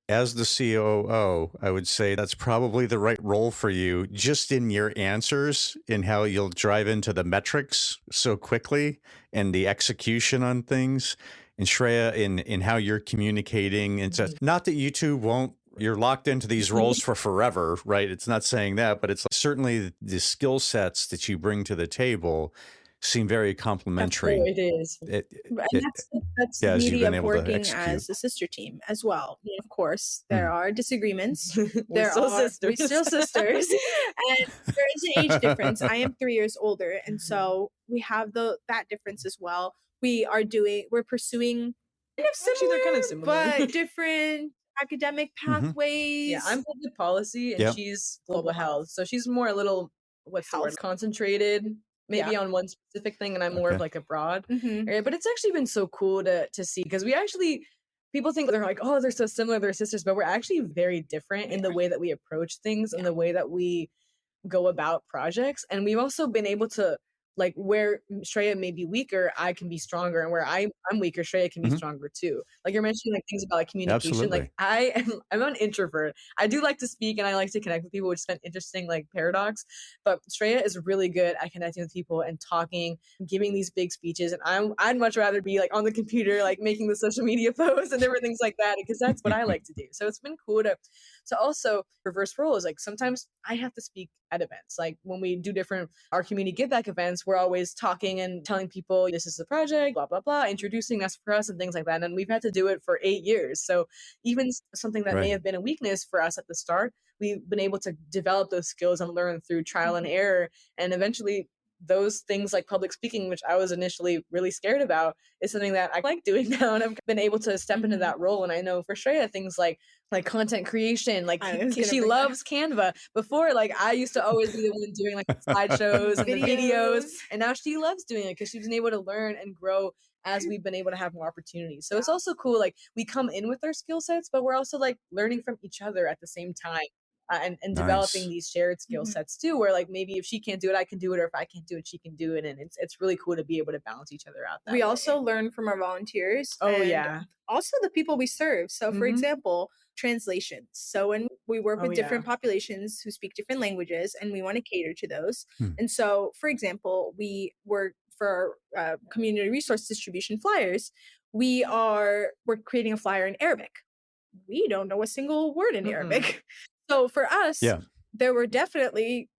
as the COO, I would say that's probably the right role for you, just in your answers, in how you'll drive into the metrics so quickly and the execution on things. And Shreya, in how you're communicating. And so, not that you two won't, you're locked into these roles for forever, right? It's not saying that, but it's like certainly the skill sets that you bring to the table seem very complementary. It is. That's the beauty of working as a sister team as well. Of course, there are disagreements. We're still sisters. And there is an age difference. I am 3 years older. And so we have that difference as well. we're pursuing kind of Actually, they're kind of similar, similar. but different academic Mm-hmm. Yeah, pathways. I'm public policy and Yep. she's global health. So she's more a little, what's the word, Health. concentrated Yeah. maybe on one specific thing, and I'm more of Okay. like a broad Mhm. area. But it's actually been so cool to see, because we actually, people think they're like, oh, they're so similar, they're sisters, but we're actually very different in the way that we approach things and the way that we go about projects. And we've also been able to, like, where Shreya may be weaker, I can be stronger, and where I'm weaker, Shreya can be Mm-hmm. stronger too. Like you're mentioning, like things about like communication. Like Absolutely. I'm an introvert. I do like to speak and I like to connect with people, which is an interesting like paradox. But Shreya is really good at connecting with people and talking, giving these big speeches. And I'd much rather be like on the computer, like making the social media posts and different things like that, because that's what I like to do. So it's been cool to also reverse roles. Like sometimes I have to speak at events. Like when we do different our community give back events, we're always talking and telling people this is the project, blah blah blah, introducing NEST4US and things like that. And we've had to do it for 8 years. So even something that may Right. have been a weakness for us at the start, we've been able to develop those skills and learn through trial and error. And eventually those things like public speaking, which I was initially really scared about, is something that I like doing now. And I've been able to step into that role. And I know for Shreya, things like content creation, like she loves Canva. Before, like I used to always be the one doing like the slideshows and the videos, and now she loves doing it because she's been able to learn and grow as we've been able to have more opportunities. So it's also cool, like we come in with our skill sets, but we're also like learning from each other at the same time. And developing Nice. these shared skill sets too, where like maybe if she can't do it, I can do it, or if I can't do it, she can do it, and it's really cool to be able to balance each other out. We also learn from our volunteers. Oh and yeah. Also the people we serve. So for example, translations. So when we work with different populations who speak different languages and we want to cater to those. And so for example, we work for our community resource distribution flyers. We're creating a flyer in Arabic. We don't know a single word in Arabic. So for us, there were definitely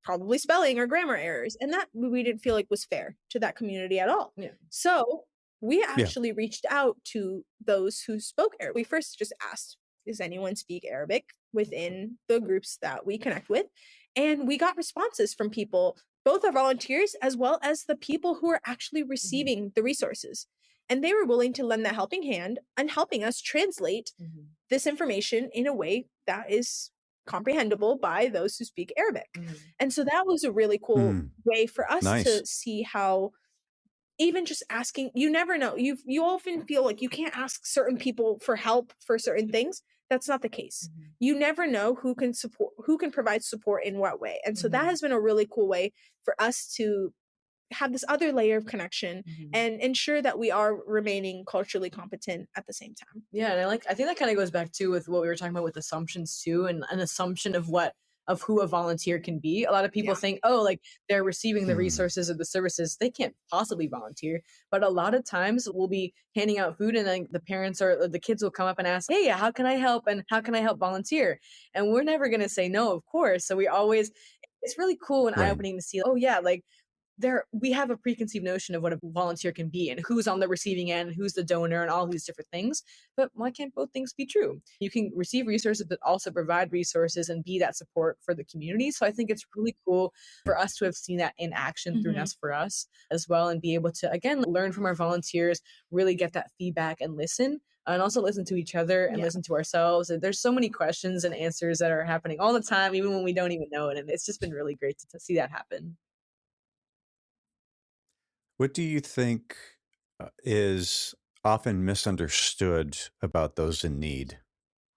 probably spelling or grammar errors, and that we didn't feel like was fair to that community at all. So we actually reached out to those who spoke Arabic. We first just asked, does anyone speak Arabic within the groups that we connect with? And we got responses from people, both our volunteers as well as the people who are actually receiving the resources. And they were willing to lend that helping hand and helping us translate this information in a way that is comprehensible by those who speak Arabic. And so that was a really cool way for us to see how even just asking, you never know. You often feel like you can't ask certain people for help for certain things. That's not the case. You never know who can provide support in what way. And so that has been a really cool way for us to have this other layer of connection and ensure that we are remaining culturally competent at the same time. Yeah, and I think that kind of goes back to with what we were talking about with assumptions too, and an assumption of who a volunteer can be. A lot of people think, oh, like they're receiving the resources or the services, they can't possibly volunteer. But a lot of times we'll be handing out food and then the parents or the kids will come up and ask, hey, how can I help? And how can I help volunteer? And we're never going to say no, of course. So it's really cool and eye-opening to see, oh yeah, like we have a preconceived notion of what a volunteer can be and who's on the receiving end, who's the donor, and all these different things. But why can't both things be true? You can receive resources, but also provide resources and be that support for the community. So I think it's really cool for us to have seen that in action through NEST4US as well, and be able to, again, learn from our volunteers, really get that feedback and listen. And also listen to each other and listen to ourselves. And there's so many questions and answers that are happening all the time, even when we don't even know it. And it's just been really great to see that happen. What do you think is often misunderstood about those in need?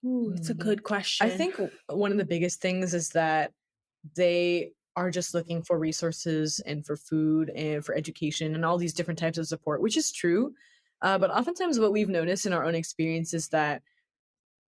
Ooh, it's a good question. I think one of the biggest things is that they are just looking for resources and for food and for education and all these different types of support, which is true. But oftentimes what we've noticed in our own experience is that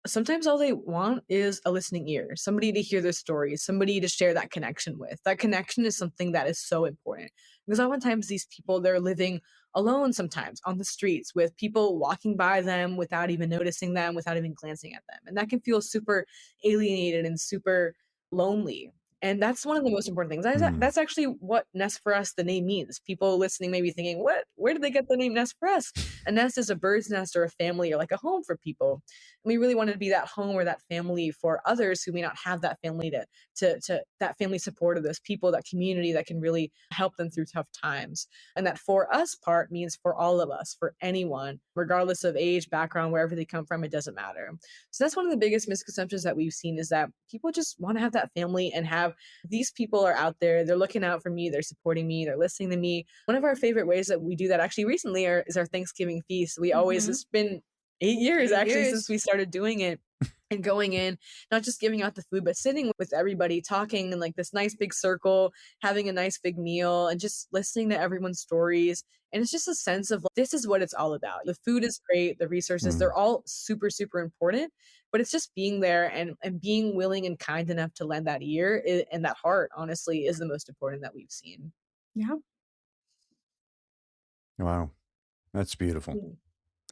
sometimes all they want is a listening ear, somebody to hear their stories, somebody to share that connection with. That connection is something that is so important, because oftentimes these people, they're living alone sometimes on the streets with people walking by them without even noticing them, without even glancing at them. And that can feel super alienated and super lonely. And that's one of the most important things. Mm. That's actually what Nest4US, the name means. People listening may be thinking, where did they get the name Nest4US? A nest is a bird's nest or a family or like a home for people. And we really wanted to be that home or that family for others who may not have that family to that family support of those people, that community that can really help them through tough times. And that for us part means for all of us, for anyone, regardless of age, background, wherever they come from, it doesn't matter. So that's one of the biggest misconceptions that we've seen, is that people just want to have that family and have these people are out there, they're looking out for me, they're supporting me, they're listening to me. One of our favorite ways that we do that actually recently is our Thanksgiving feast. We always, it's been 8 years actually since we started doing it. And going in, not just giving out the food, but sitting with everybody, talking in like this nice big circle, having a nice big meal, and just listening to everyone's stories. And it's just a sense of like, this is what it's all about. The food is great, the resources, they're all super, super important, but it's just being there and being willing and kind enough to lend that ear and that heart, honestly, is the most important that we've seen. Yeah. Wow. That's beautiful.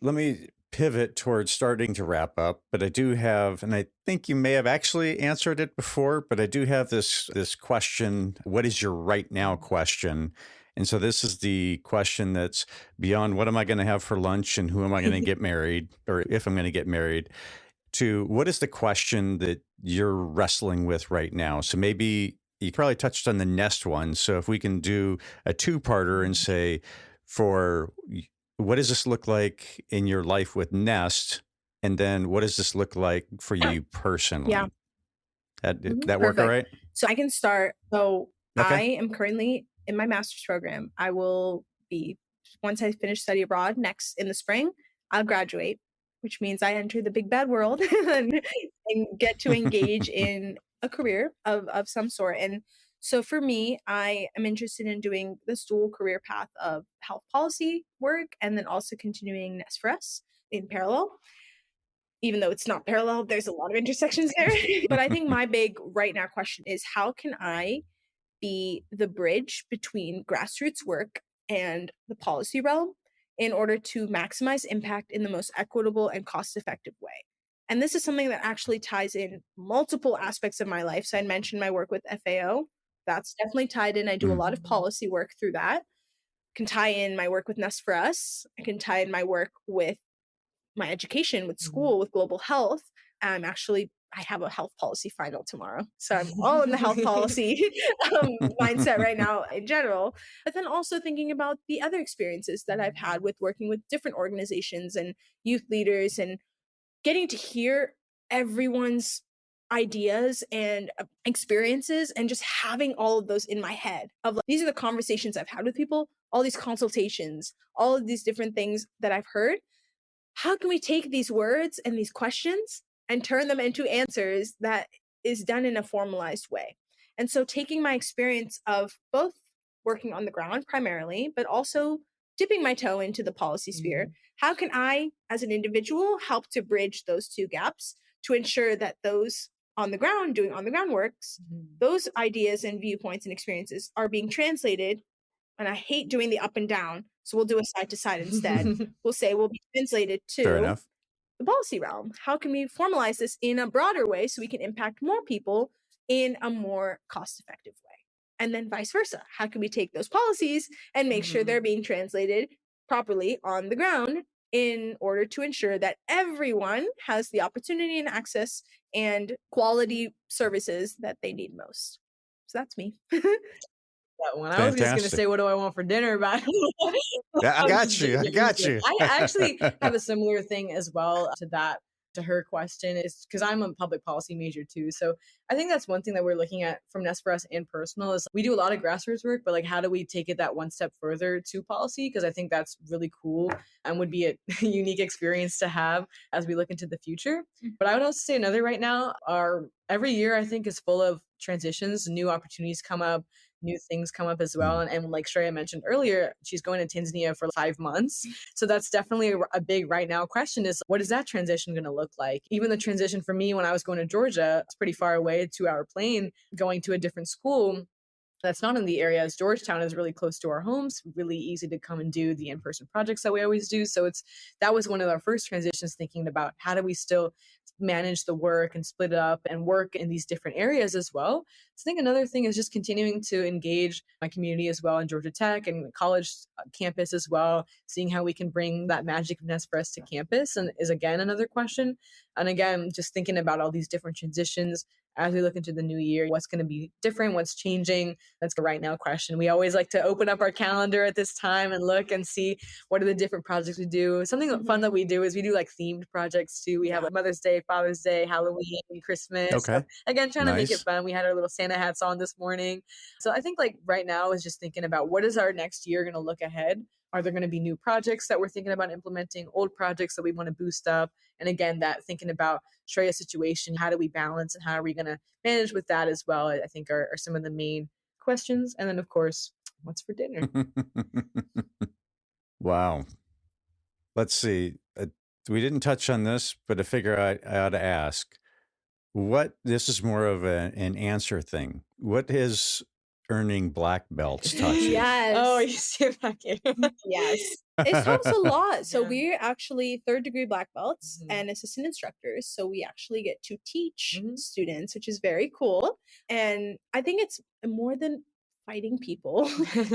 Let me pivot towards starting to wrap up, but I do have, and I think you may have actually answered it before, but I do have this question. What is your right now question? And so this is the question that's beyond what am I going to have for lunch and who am I going to get married, or if I'm going to get married, to what is the question that you're wrestling with right now? So maybe you probably touched on the Nest one. So if we can do a two-parter and say, for what does this look like in your life with Nest? And then what does this look like for you personally? Yeah. That work all right? So I can start. So Okay. I am currently in my master's program. I will be, once I finish study abroad next in the spring, I'll graduate, which means I enter the big bad world and get to engage in a career of some sort. And so for me, I am interested in doing this dual career path of health policy work and then also continuing Nest4US in parallel. Even though it's not parallel, there's a lot of intersections there. But I think my big right now question is, how can I be the bridge between grassroots work and the policy realm in order to maximize impact in the most equitable and cost-effective way? And this is something that actually ties in multiple aspects of my life. So I mentioned my work with FAO. That's definitely tied in. I do a lot of policy work through that. Can tie in my work with Nest4US. I can tie in my work with my education, with school, with global health. I have a health policy final tomorrow. So I'm all in the health policy mindset right now in general. But then also thinking about the other experiences that I've had with working with different organizations and youth leaders and getting to hear everyone's ideas and experiences and just having all of those in my head of like, these are the conversations I've had with people, all these consultations, all of these different things that I've heard. How can we take these words and these questions and turn them into answers that is done in a formalized way? And so taking my experience of both working on the ground primarily, but also dipping my toe into the policy sphere, how can I, as an individual, help to bridge those two gaps to ensure that those on the ground, doing on the ground works, those ideas and viewpoints and experiences are being translated. And I hate doing the up and down, so we'll do a side to side instead. We'll say we'll be translated Fair to enough. the policy realm. How can we formalize this in a broader way so we can impact more people in a more cost-effective way? And then vice versa. How can we take those policies and make sure they're being translated properly on the ground in order to ensure that everyone has the opportunity and access and quality services that they need most? So that's me. That one. I was just going to say, what do I want for dinner? But Yeah, I got you. I actually have a similar thing as well to that, to her question, is because I'm a public policy major too. So I think that's one thing that we're looking at from Nest4US and personal is we do a lot of grassroots work, but like, how do we take it that one step further to policy? Because I think that's really cool and would be a unique experience to have as we look into the future. But I would also say another right now, every year I think is full of transitions, new opportunities come up, new things come up as well. And like Shreya mentioned earlier, she's going to Tanzania for 5 months. So that's definitely a big right now question is, what is that transition going to look like? Even the transition for me when I was going to Georgia, it's pretty far away, 2-hour plane, going to a different school that's not in the area, as Georgetown is really close to our homes, really easy to come and do the in-person projects that we always do. So that was one of our first transitions, thinking about how do we still manage the work and split it up and work in these different areas as well. I think another thing is just continuing to engage my community as well in Georgia Tech and college campus as well, seeing how we can bring that magic of NEST4US to campus and is again another question. And again, just thinking about all these different transitions as we look into the new year, what's going to be different, what's changing. That's the right now question. We always like to open up our calendar at this time and look and see what are the different projects we do. Something fun that we do is we do like themed projects too. We have like Mother's Day, Father's Day, Halloween, Christmas. Okay. So again, trying to make it Nice. fun. We had our little Santa hats on this morning. So I think like right now is just thinking about what is our next year going to look ahead? Are there going to be new projects that we're thinking about implementing, old projects that we want to boost up? And again, that thinking about Shreya's situation, how do we balance and how are we going to manage with that as well, I think are some of the main questions. And then, of course, what's for dinner? Wow. Let's see. We didn't touch on this, but I figure I ought to ask. This is more of an answer thing. What has earning black belts taught you? Yes. Oh, you see it back here. Yes. It's taught us a lot. So Yeah. we're actually third degree black belts and assistant instructors. So we actually get to teach students, which is very cool. And I think it's more than fighting people.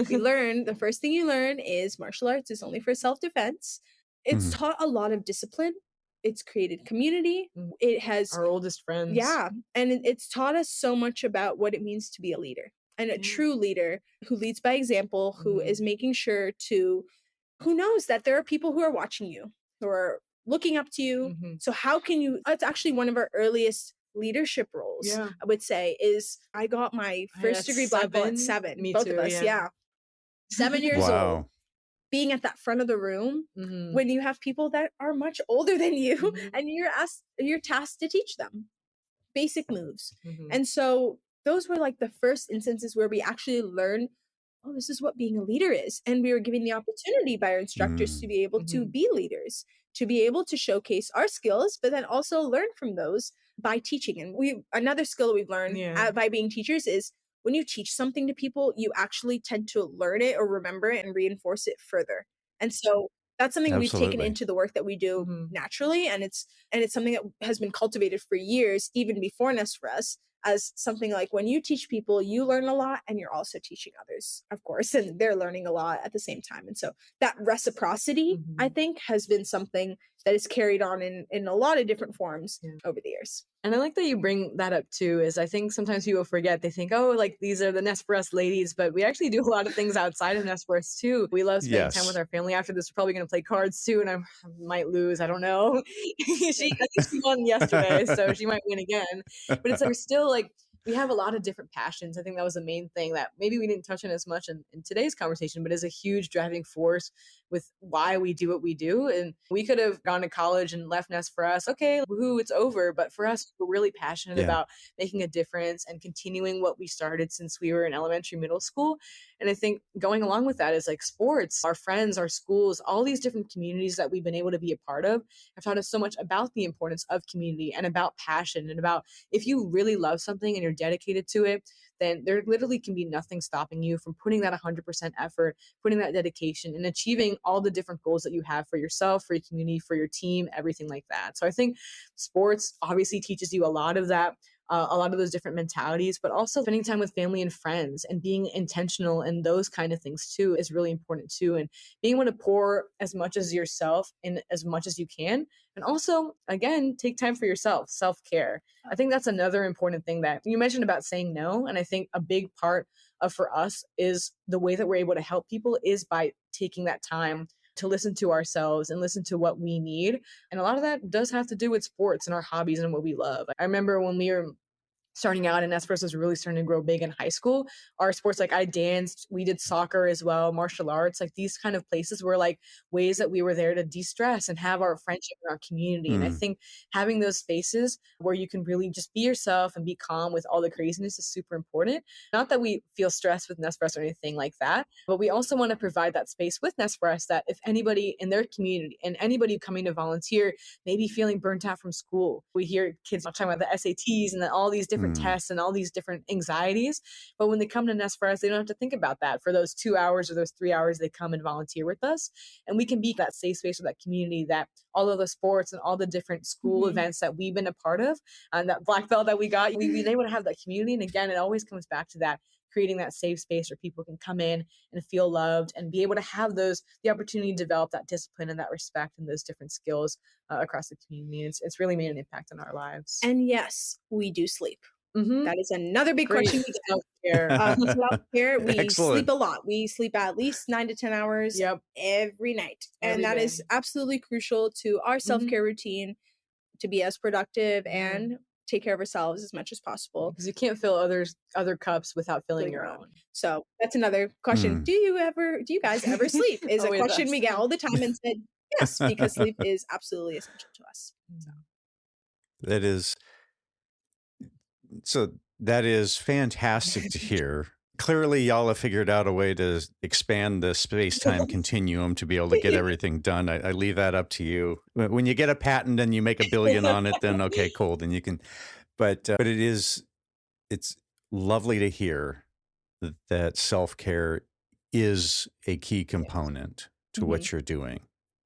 You learn, the first thing you learn is martial arts is only for self-defense. It's taught a lot of discipline. It's created community. It has Our oldest friends. Yeah. And it's taught us so much about what it means to be a leader and a true leader who leads by example, who is making sure who knows that there are people who are watching you, who are looking up to you. So how can you, it's actually one of our earliest leadership roles, I would say, is I got my first degree black belt at 7. Me Both too, of us, 7 years old. Wow. Being at that front of the room when you have people that are much older than you and you're tasked to teach them basic moves. And so those were like the first instances where we actually learned, oh, this is what being a leader is. And we were given the opportunity by our instructors to be able to be leaders, to be able to showcase our skills, but then also learn from those by teaching. And another skill we've learned by being teachers is when you teach something to people, you actually tend to learn it or remember it and reinforce it further. And so that's something we've taken Absolutely. into the work that we do naturally. And it's something that has been cultivated for years, even before NEST4US, as something like when you teach people, you learn a lot and you're also teaching others, of course, and they're learning a lot at the same time. And so that reciprocity, I think, has been something that is carried on in a lot of different forms over the years. And I like that you bring that up too, is I think sometimes people forget, they think, oh, like these are the NEST4US ladies, but we actually do a lot of things outside of NEST4US too. We love spending time with our family. After this, we're probably going to play cards too, and I might lose. I don't know. I think she won yesterday, so she might win again. But it's like we're still like, we have a lot of different passions. I think that was the main thing that maybe we didn't touch on as much in today's conversation, but is a huge driving force with why we do what we do. And we could have gone to college and left NEST4US. Okay, woohoo, it's over. But for us, we're really passionate about making a difference and continuing what we started since we were in elementary, middle school. And I think going along with that is like sports, our friends, our schools, all these different communities that we've been able to be a part of have taught us so much about the importance of community and about passion and about if you really love something and you're dedicated to it, then there literally can be nothing stopping you from putting that 100% effort, putting that dedication and achieving all the different goals that you have for yourself, for your community, for your team, everything like that. So I think sports obviously teaches you a lot of that. A lot of those different mentalities, but also spending time with family and friends and being intentional and those kind of things too is really important too. And being able to pour as much as yourself in as much as you can. And also, again, take time for yourself, self-care. I think that's another important thing that you mentioned about saying no. And I think a big part of for us is the way that we're able to help people is by taking that time to listen to ourselves and listen to what we need. And a lot of that does have to do with sports and our hobbies and what we love. I remember when we were starting out and NEST4US was really starting to grow big in high school, our sports, like I danced, we did soccer as well, martial arts, like these kind of places were like ways that we were there to de-stress and have our friendship and our community. And I think having those spaces where you can really just be yourself and be calm with all the craziness is super important. Not that we feel stressed with NEST4US or anything like that, but we also want to provide that space with NEST4US that if anybody in their community and anybody coming to volunteer, maybe feeling burnt out from school, we hear kids talking about the SATs and all these different different tests and all these different anxieties. But when they come to NEST4US, they don't have to think about that for those 2 hours or those 3 hours they come and volunteer with us. And we can be that safe space or that community that all of the sports and all the different school events that we've been a part of and that black belt that we got, we've been able to have that community. And again, it always comes back to that, creating that safe space where people can come in and feel loved and be able to have the opportunity to develop that discipline and that respect and those different skills across the community. It's really made an impact on our lives. And yes, we do sleep. That is another big question. Self-care. We sleep a lot. We sleep at least 9 to 10 hours every night. And that is absolutely crucial to our self-care routine to be as productive and take care of ourselves as much as possible. Because you can't fill other cups without filling your own. So that's another question. Do you guys ever sleep? Is a question we get all the time, and said yes, because sleep is absolutely essential to us. That is fantastic to hear. Clearly, y'all have figured out a way to expand the space-time continuum to be able to get everything done. I leave that up to you. When you get a patent and you make $1 billion on it, then okay, cool. Then you can. But it's lovely to hear that self-care is a key component to what you're doing.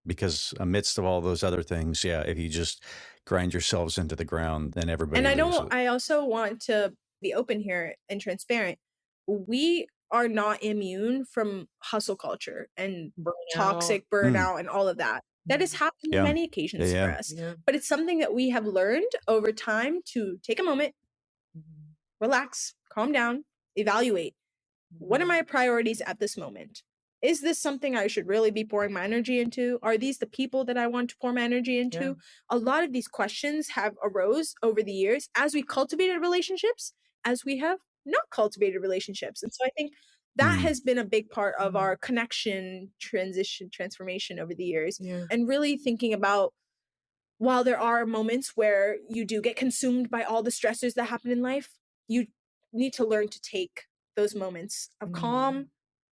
Because amidst of all those other things, if you just grind yourselves into the ground, then everybody. And I also want to be open here and transparent. We are not immune from hustle culture and toxic burnout and all of that. That has happened on many occasions for us. But it's something that we have learned over time to take a moment, relax, calm down, evaluate. What are my priorities at this moment? Is this something I should really be pouring my energy into? Are these the people that I want to pour my energy into? A lot of these questions have arose over the years as we cultivated relationships, as we have not cultivated relationships. And so I think that has been a big part of our connection, transformation over the years. And really thinking about, while there are moments where you do get consumed by all the stressors that happen in life, you need to learn to take those moments of calm,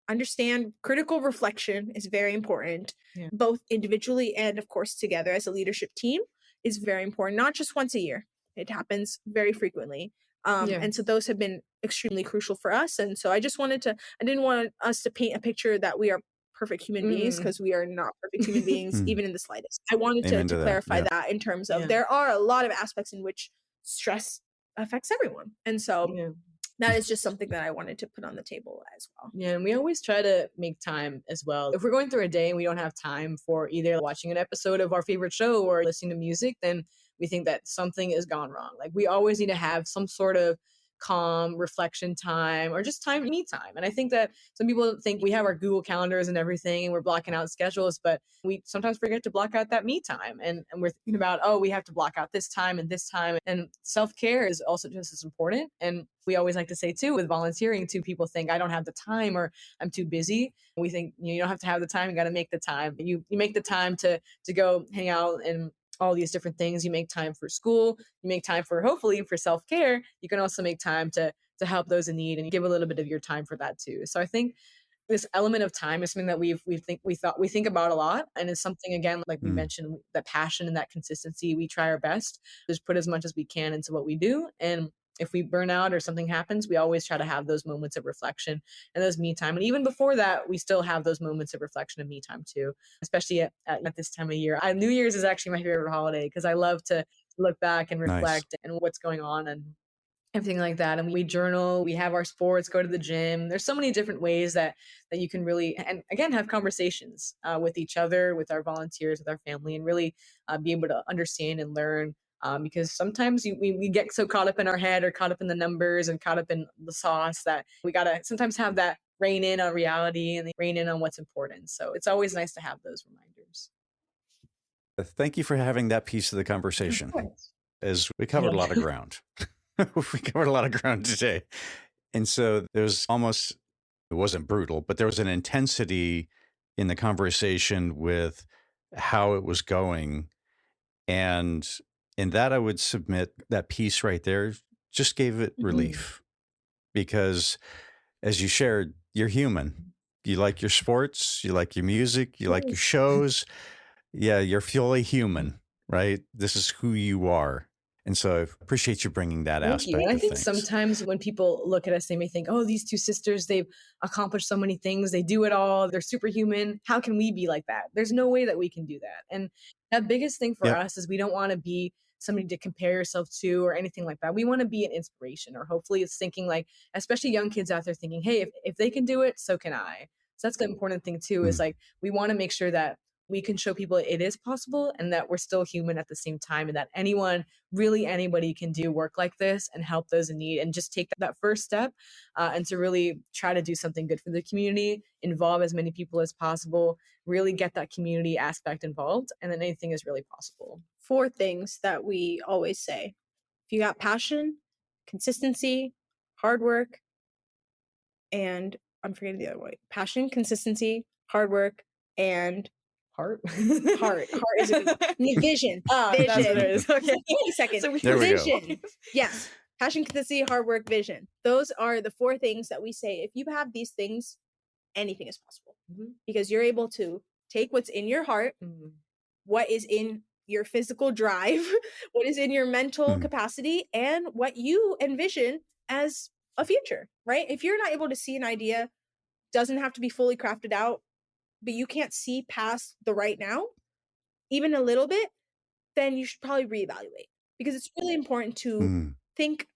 understand critical reflection is very important, both individually and of course together as a leadership team is very important, not just once a year. It happens very frequently. And so those have been extremely crucial for us. And so I didn't want us to paint a picture that we are perfect human beings, because we are not perfect human beings, even in the slightest. I wanted to clarify that in terms of there are a lot of aspects in which stress affects everyone. And so that is just something that I wanted to put on the table as well. Yeah, and we always try to make time as well. If we're going through a day and we don't have time for either watching an episode of our favorite show or listening to music, then we think that something has gone wrong. Like, we always need to have some sort of calm reflection time or just me time. And I think that some people think we have our Google calendars and everything and we're blocking out schedules, but we sometimes forget to block out that me time. And we're thinking about, we have to block out this time and this time. And self-care is also just as important. And we always like to say too, with volunteering too, people think I don't have the time or I'm too busy. We think you don't have to have the time, you got to make the time. You make the time to go hang out and all these different things. You make time for school, you make time for, hopefully, for self-care. You can also make time to help those in need, and you give a little bit of your time for that too. So I think this element of time is something that we think about a lot. And it's something, again, like we mentioned, that passion and that consistency, we try our best to just put as much as we can into what we do. And if we burn out or something happens, we always try to have those moments of reflection and those me time. And even before that, we still have those moments of reflection and me time too, especially at this time of year. New Year's is actually my favorite holiday because I love to look back and reflect and what's going on and everything like that. And we journal, we have our sports, go to the gym. There's so many different ways that you can really, and again, have conversations with each other, with our volunteers, with our family, and really be able to understand and learn. Because sometimes we get so caught up in our head or caught up in the numbers and caught up in the sauce that we got to sometimes have that rein in on reality and rein in on what's important. So it's always nice to have those reminders. Thank you for having that piece of the conversation, as we covered a lot of ground. We covered a lot of ground today. And so there's almost, it wasn't brutal, but there was an intensity in the conversation with how it was going. And in that, I would submit that piece right there just gave it relief, because as you shared, you're human. You like your sports, you like your music, you like your shows. Yeah, you're fully human, right? This is who you are. And so I appreciate you bringing that Thank you. aspect And I of think things. sometimes when people look at us, they may think, oh, these two sisters, they've accomplished so many things. They do it all. They're superhuman. How can we be like that? There's no way that we can do that. And that biggest thing for Yep. us is we don't want to be somebody to compare yourself to or anything like that. We want to be an inspiration, or hopefully it's thinking like, especially young kids out there thinking, hey, if they can do it, so can I. So that's the important thing too, is like, we want to make sure that we can show people it is possible and that we're still human at the same time, and that anybody can do work like this and help those in need and just take that first step and to really try to do something good for the community, involve as many people as possible, really get that community aspect involved, and then anything is really possible. 4 things that we always say. If you got passion, consistency, hard work, and I'm forgetting the other way. Passion, consistency, hard work, and Heart. Heart is a good one. Vision. That's what it is. Okay. Wait a second. So There we go. Vision. Yes. Passion, consistency, hard work, vision. Those are the 4 things that we say. If you have these things, anything is possible. Because you're able to take what's in your heart, what is in your physical drive, what is in your mental capacity, and what you envision as a future, right? If you're not able to see an idea, doesn't have to be fully crafted out, but you can't see past the right now, even a little bit, then you should probably reevaluate, because it's really important to think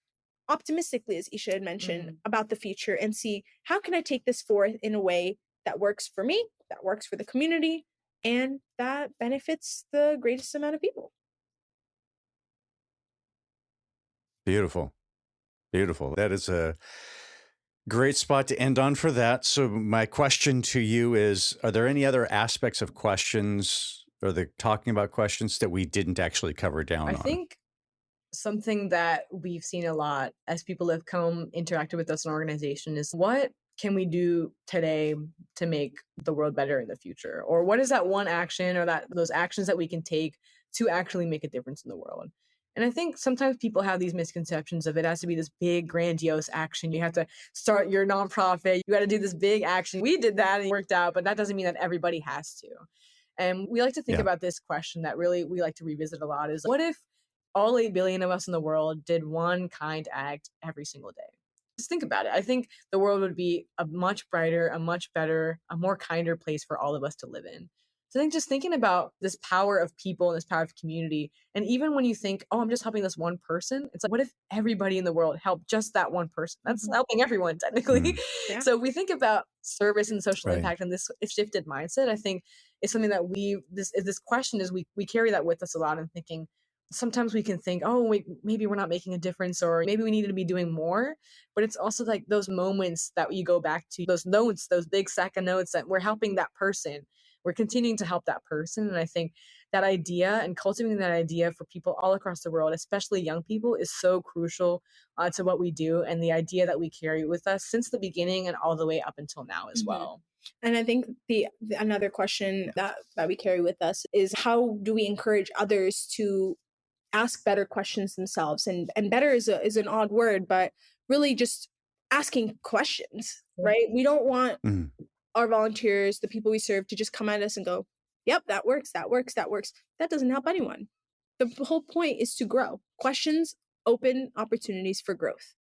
optimistically, as Isha had mentioned, about the future and see, how can I take this forth in a way that works for me, that works for the community, and that benefits the greatest amount of people. Beautiful. Beautiful. That is a great spot to end on for that. So my question to you is, are there any other aspects of questions or the talking about questions that we didn't actually cover down on? I think something that we've seen a lot as people have come interacted with us in organization is, what can we do today to make the world better in the future? Or what is that one action or those actions that we can take to actually make a difference in the world? And I think sometimes people have these misconceptions of it has to be this big, grandiose action. You have to start your nonprofit. You got to do this big action. We did that and it worked out, but that doesn't mean that everybody has to. And we like to think about this question that really we like to revisit a lot is, what if all 8 billion of us in the world did one kind act every single day? Just think about it. I think the world would be a much brighter, a much better, a more kinder place for all of us to live in. So I think just thinking about this power of people and this power of community, and even when you think, oh, I'm just helping this one person, it's like, what if everybody in the world helped just that one person? That's helping everyone technically. Yeah. So we think about service and social impact and this shifted mindset, I think, is something that this question is we carry that with us a lot, and thinking, sometimes we can think, oh, wait, maybe we're not making a difference, or maybe we need to be doing more. But it's also like those moments that you go back to, those notes, those big sack of notes, that we're helping that person. We're continuing to help that person. And I think that idea and cultivating that idea for people all across the world, especially young people, is so crucial to what we do, and the idea that we carry with us since the beginning and all the way up until now as well. And I think another question that we carry with us is, how do we encourage others to ask better questions themselves? And better is an odd word, but really just asking questions, right? We don't want our volunteers, the people we serve, to just come at us and go, yep, that works, that works, that works. That doesn't help anyone. The whole point is to grow. Questions open opportunities for growth.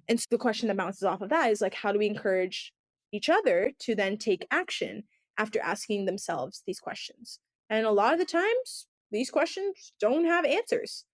And so the question that bounces off of that is like, how do we encourage each other to then take action after asking themselves these questions? And a lot of the times, these questions don't have answers.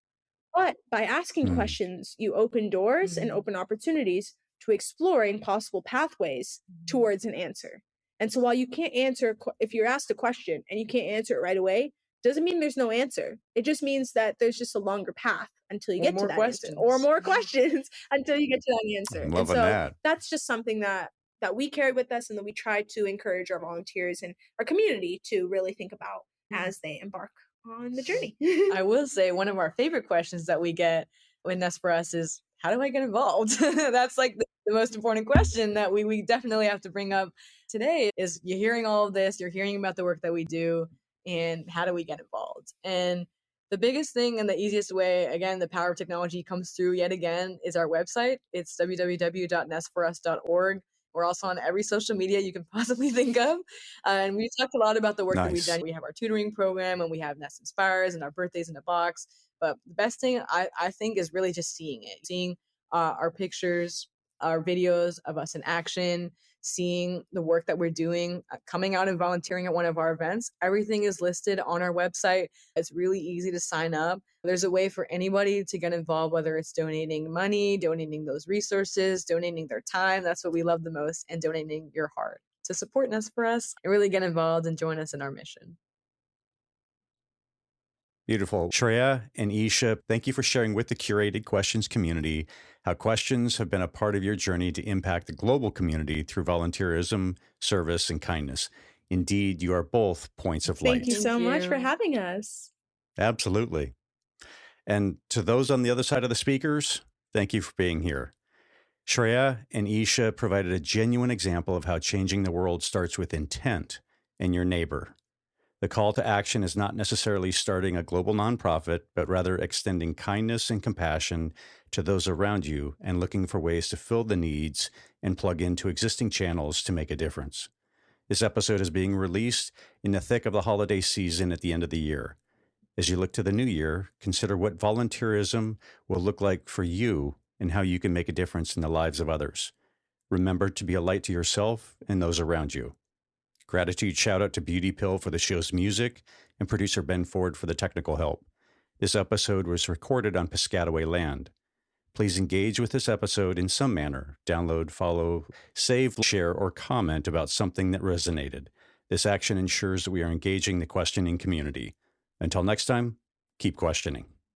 But by asking questions, you open doors and open opportunities to exploring possible pathways towards an answer. And so while you can't answer, if you're asked a question and you can't answer it right away, doesn't mean there's no answer. It just means that there's just a longer path until you get to that answer, or more questions until you get to that answer. I'm loving that. That's just something that we carry with us, and that we try to encourage our volunteers and our community to really think about as they embark on the journey. I will say one of our favorite questions that we get with NEST4US is, how do I get involved? That's like the most important question that we definitely have to bring up today, is you're hearing all of this, you're hearing about the work that we do, and how do we get involved? And the biggest thing and the easiest way, again, the power of technology comes through yet again, is our website. It's www.nest4us.org. We're also on every social media you can possibly think of. And we talked a lot about the work that we've done. We have our tutoring program, and we have Nest Inspires and our birthdays in a box. But the best thing I think is really just seeing it, seeing our pictures, our videos of us in action, seeing the work that we're doing, coming out and volunteering at one of our events. Everything is listed on our website. It's really easy to sign up. There's a way for anybody to get involved, whether it's donating money, donating those resources, donating their time. That's what we love the most, and donating your heart to support NEST4US and really get involved and join us in our mission. Beautiful. Shreya and Isha, thank you for sharing with the Curated Questions community how questions have been a part of your journey to impact the global community through volunteerism, service, and kindness. Indeed, you are both points of light. Thank you so much for you. having us. Absolutely. And to those on the other side of the speakers, thank you for being here. Shreya and Isha provided a genuine example of how changing the world starts with intent and your neighbor. The call to action is not necessarily starting a global nonprofit, but rather extending kindness and compassion to those around you and looking for ways to fill the needs and plug into existing channels to make a difference. This episode is being released in the thick of the holiday season at the end of the year. As you look to the new year, consider what volunteerism will look like for you and how you can make a difference in the lives of others. Remember to be a light to yourself and those around you. Gratitude shout out to Beauty Pill for the show's music and producer Ben Ford for the technical help. This episode was recorded on Piscataway land. Please engage with this episode in some manner. Download, follow, save, share, or comment about something that resonated. This action ensures that we are engaging the questioning community. Until next time, keep questioning.